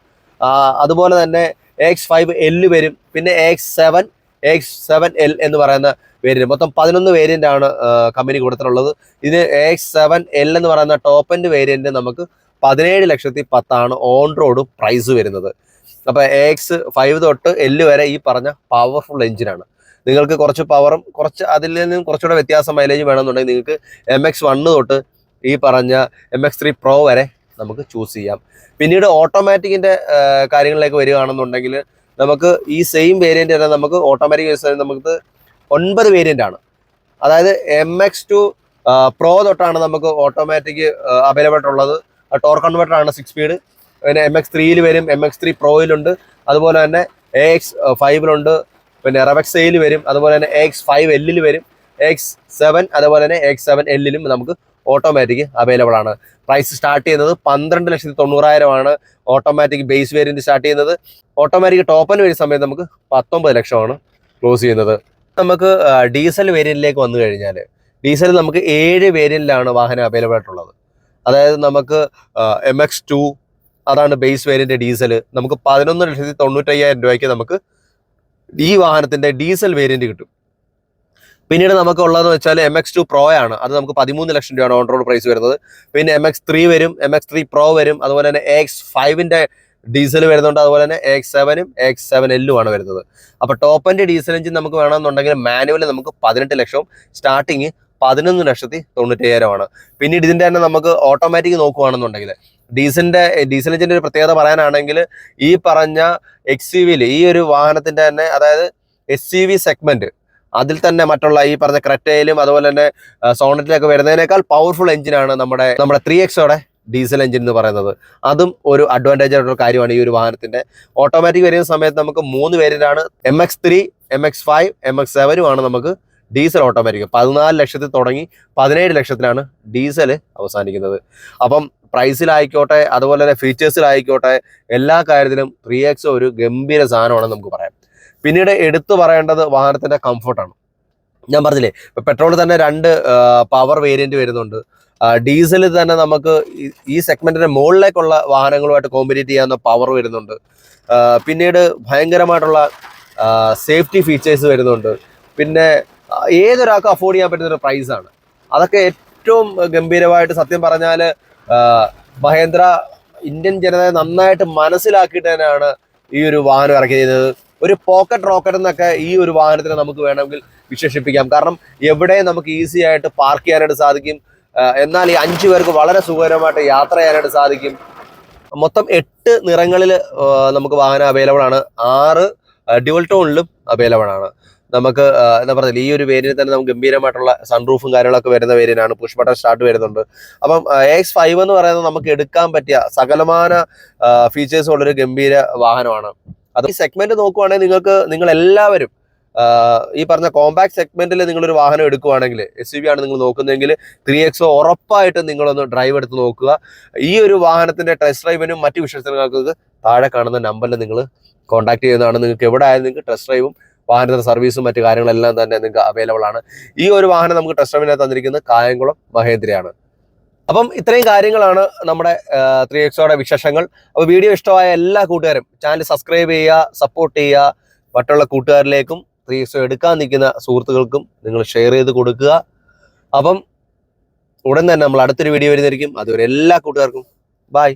അതുപോലെ തന്നെ AX5L വരും. പിന്നെ AX7L എന്ന് പറയുന്ന വേരിയന്റ്. മൊത്തം 11 വേരിയന്റ് ആണ് കമ്പനി കൊടുത്തിട്ടുള്ളത്. ഇതിന് AX7L എന്ന് പറയുന്ന ടോപ്പ് എൻഡ് വേരിയന്റ് നമുക്ക് 17,10,000 ഓൺ റോഡ് പ്രൈസ് വരുന്നത്. അപ്പൊ AX5 തൊട്ട് L വരെ ഈ പറഞ്ഞ പവർഫുൾ എഞ്ചിനാണ്. നിങ്ങൾക്ക് കുറച്ച് പവറും കുറച്ച് അതിൽ നിന്നും കുറച്ചുകൂടെ വ്യത്യാസം മൈലേജ് വേണമെന്നുണ്ടെങ്കിൽ നിങ്ങൾക്ക് MX1 തൊട്ട് ഈ പറഞ്ഞ MX3 Pro വരെ നമുക്ക് ചൂസ് ചെയ്യാം. പിന്നീട് ഓട്ടോമാറ്റിക്കിന്റെ കാര്യങ്ങളിലേക്ക് വരികയാണെന്നുണ്ടെങ്കിൽ നമുക്ക് ഈ സെയിം വേരിയന്റ് തന്നെ നമുക്ക് ഓട്ടോമാറ്റിക് നമുക്ക് 9 വേരിയന്റ് ആണ്. അതായത് MX2 Pro തൊട്ടാണ് നമുക്ക് ഓട്ടോമാറ്റിക് അവൈലബിൾ ആയിട്ടുള്ളത്. ടോർക്ക് കൺവെർട്ടർ ആണ് 6 സ്പീഡ്. പിന്നെ MX3 വരും, MX3 Proയിലുണ്ട്, അതുപോലെ തന്നെ AX5 പിന്നെ റവെക്സ് Aയിൽ വരും, അതുപോലെ തന്നെ AX5L വരും, AX7 അതുപോലെ തന്നെ AX7L നമുക്ക് ഓട്ടോമാറ്റിക് അവൈലബിൾ ആണ്. പ്രൈസ് സ്റ്റാർട്ട് ചെയ്യുന്നത് 12,90,000 ആണ് ഓട്ടോമാറ്റിക് ബേസ് വേരിയന്റ് സ്റ്റാർട്ട് ചെയ്യുന്നത്. ഓട്ടോമാറ്റിക് ടോപ്പൻ വരുന്ന സമയത്ത് നമുക്ക് 19 ലക്ഷമാണ് ക്ലോസ് ചെയ്യുന്നത്. നമുക്ക് ഡീസൽ വേരിയന്റിലേക്ക് വന്നു കഴിഞ്ഞാൽ ഡീസൽ നമുക്ക് 7 വേരിയന്റിലാണ് വാഹനം അവൈലബിൾ ആയിട്ടുള്ളത്. അതായത് നമുക്ക് MX2 അതാണ് ബേസ് വേരിയന്റ് ഡീസൽ. നമുക്ക് 11,95,000 രൂപയ്ക്ക് നമുക്ക് ഈ വാഹനത്തിന്റെ ഡീസൽ വേരിയന്റ് കിട്ടും. പിന്നീട് നമുക്ക് ഉള്ളതെന്ന് വെച്ചാൽ MX2 Pro ആണ്. അത് നമുക്ക് 13 ലക്ഷം രൂപയാണ് ഓൺ റോഡ് പ്രൈസ് വരുന്നത്. പിന്നെ MX3 വരും, MX3 Pro വരും, അതുപോലെ തന്നെ AX5ന്റെ ഡീസൽ വരുന്നുണ്ട്, അതുപോലെ തന്നെ AX7ഉം AX7L ആണ് വരുന്നത്. അപ്പൊ ടോപ്പ് എൻഡ് ഡീസൽ എഞ്ചിൻ നമുക്ക് വേണമെന്നുണ്ടെങ്കിൽ മാനുവൽ നമുക്ക് 18 ലക്ഷവും സ്റ്റാർട്ടിങ് 11,90,000 ആണ്. പിന്നീട് ഇതിന്റെ തന്നെ നമുക്ക് ഓട്ടോമാറ്റിക് നോക്കുകയാണെന്നുണ്ടെങ്കിൽ ഡീസൽ എഞ്ചിന്റെ ഒരു പ്രത്യേകത പറയാനാണെങ്കിൽ ഈ പറഞ്ഞ XUV ഈ ഒരു വാഹനത്തിന്റെ തന്നെ, അതായത് SUV സെഗ്മെന്റ് അതിൽ തന്നെ മറ്റുള്ള ഈ പറഞ്ഞ ക്രെറ്റയിലും അതുപോലെ തന്നെ സോണറ്റിലൊക്കെ വരുന്നതിനേക്കാൾ പവർഫുൾ എഞ്ചിനാണ് നമ്മുടെ 3XOടെ ഡീസൽ എഞ്ചിൻ എന്ന് പറയുന്നത്. അതും ഒരു അഡ്വാൻറ്റേജ് ആയിട്ടുള്ള കാര്യമാണ് ഈ ഒരു വാഹനത്തിന്റെ. ഓട്ടോമാറ്റിക് വരുന്ന സമയത്ത് നമുക്ക് 3 വേരിയന്റ് ആണ്. MX3, MX5, MX7 ആണ് നമുക്ക് ഡീസൽ ഓട്ടോമാറ്റിക്. 14 ലക്ഷത്തിൽ തുടങ്ങി 17 ലക്ഷത്തിലാണ് ഡീസൽ അവസാനിക്കുന്നത്. അപ്പം പ്രൈസിലായിക്കോട്ടെ അതുപോലെ തന്നെ ഫീച്ചേഴ്സിലായിക്കോട്ടെ എല്ലാ കാര്യത്തിലും 3XO ഒരു ഗംഭീര സാധനമാണെന്ന് നമുക്ക് പറയാം. പിന്നീട് എടുത്തു പറയേണ്ടത് വാഹനത്തിന്റെ കംഫർട്ടാണ്. ഞാൻ പറഞ്ഞില്ലേ, ഇപ്പൊ പെട്രോൾ തന്നെ 2 പവർ വേരിയന്റ് വരുന്നുണ്ട്. ഡീസൽ തന്നെ നമുക്ക് ഈ സെഗ്മെന്റിന്റെ മുകളിലേക്കുള്ള വാഹനങ്ങളുമായിട്ട് കോമ്പറ്റീറ്റ് ചെയ്യാവുന്ന പവർ വരുന്നുണ്ട്. പിന്നീട് ഭയങ്കരമായിട്ടുള്ള സേഫ്റ്റി ഫീച്ചേഴ്സ് വരുന്നുണ്ട്. പിന്നെ ഏതൊരാൾക്കും അഫോർഡ് ചെയ്യാൻ പറ്റുന്ന ഒരു പ്രൈസാണ്. അതൊക്കെ ഏറ്റവും ഗംഭീരമായിട്ട് സത്യം പറഞ്ഞാൽ മഹേന്ദ്ര ഇന്ത്യൻ ജനതയെ നന്നായിട്ട് മനസ്സിലാക്കിയിട്ട് തന്നെയാണ് ഈ ഒരു വാഹനം ഇറക്കിയത്. ഒരു പോക്കറ്റ് റോക്കറ്റ് എന്നൊക്കെ ഈ ഒരു വാഹനത്തിന് നമുക്ക് വേണമെങ്കിൽ വിശേഷിപ്പിക്കാം. കാരണം എവിടെ നമുക്ക് ഈസി ആയിട്ട് പാർക്ക് ചെയ്യാനായിട്ട് സാധിക്കും. എന്നാൽ ഈ 5 പേർക്ക് വളരെ സുഖകരമായിട്ട് യാത്ര ചെയ്യാനായിട്ട് സാധിക്കും. മൊത്തം 8 നിറങ്ങളിൽ നമുക്ക് വാഹനം അവൈലബിൾ ആണ്. 6 ഡ്യുവൽ ടോണിലും അവൈലബിൾ ആണ്. നമുക്ക് എന്താ പറയുക, ഈ ഒരു വേരിയന്റ് തന്നെ നമുക്ക് ഗംഭീരമായിട്ടുള്ള സൺറൂഫും കാര്യങ്ങളൊക്കെ വരുന്ന വേരിയന്റ് ആണ്. പുഷ് ബട്ടൺ സ്റ്റാർട്ട് വരുന്നുണ്ട്. അപ്പം AX5 എന്ന് പറയുന്നത് നമുക്ക് എടുക്കാൻ പറ്റിയ സകലമാന ഫീച്ചേഴ്സ് ഉള്ളൊരു ഗംഭീര വാഹനമാണ്. അത് ഈ സെഗ്മെന്റ് നോക്കുവാണെങ്കിൽ നിങ്ങൾ എല്ലാവരും ഈ പറഞ്ഞ കോമ്പാക്ട് സെഗ്മെന്റിൽ നിങ്ങളൊരു വാഹനം എടുക്കുവാണെങ്കിൽ, SUV ആണ് നിങ്ങൾ നോക്കുന്നതെങ്കിൽ 3XO ഉറപ്പായിട്ട് നിങ്ങളൊന്ന് ഡ്രൈവ് എടുത്ത് നോക്കുക. ഈ ഒരു വാഹനത്തിന്റെ ടെസ്റ്റ് ഡ്രൈവിനും മറ്റു വിശേഷങ്ങൾക്ക് താഴെ കാണുന്ന നമ്പറിൽ നിങ്ങൾ കോൺടാക്ട് ചെയ്യുന്നതാണ്. നിങ്ങൾക്ക് എവിടെ ആയാലും നിങ്ങൾക്ക് ടെസ്റ്റ് ഡ്രൈവും വാഹനത്തിന്റെ സർവീസും മറ്റു കാര്യങ്ങളെല്ലാം തന്നെ നിങ്ങൾക്ക് അവൈലബിൾ ആണ്. ഈ ഒരു വാഹനം നമുക്ക് ടെസ്റ്റ് ഡ്രൈവിനായി തന്നിരിക്കുന്നത് കായംകുളം മഹേന്ദ്രയാണ്. അപ്പം ഇത്രയും കാര്യങ്ങളാണ് നമ്മുടെ 3XOയുടെ വിശേഷങ്ങൾ. അപ്പോൾ വീഡിയോ ഇഷ്ടമായ എല്ലാ കൂട്ടുകാരും ചാനൽ സബ്സ്ക്രൈബ് ചെയ്യുക, സപ്പോർട്ട് ചെയ്യുക. മറ്റുള്ള കൂട്ടുകാരിലേക്കും 3XO എടുക്കാൻ നിൽക്കുന്ന സുഹൃത്തുക്കൾക്കും നിങ്ങൾ ഷെയർ ചെയ്ത് കൊടുക്കുക. അപ്പം ഉടൻ തന്നെ നമ്മൾ അടുത്തൊരു വീഡിയോ വരുന്നതായിരിക്കും. അതുവരെ എല്ലാ കൂട്ടുകാർക്കും ബൈ.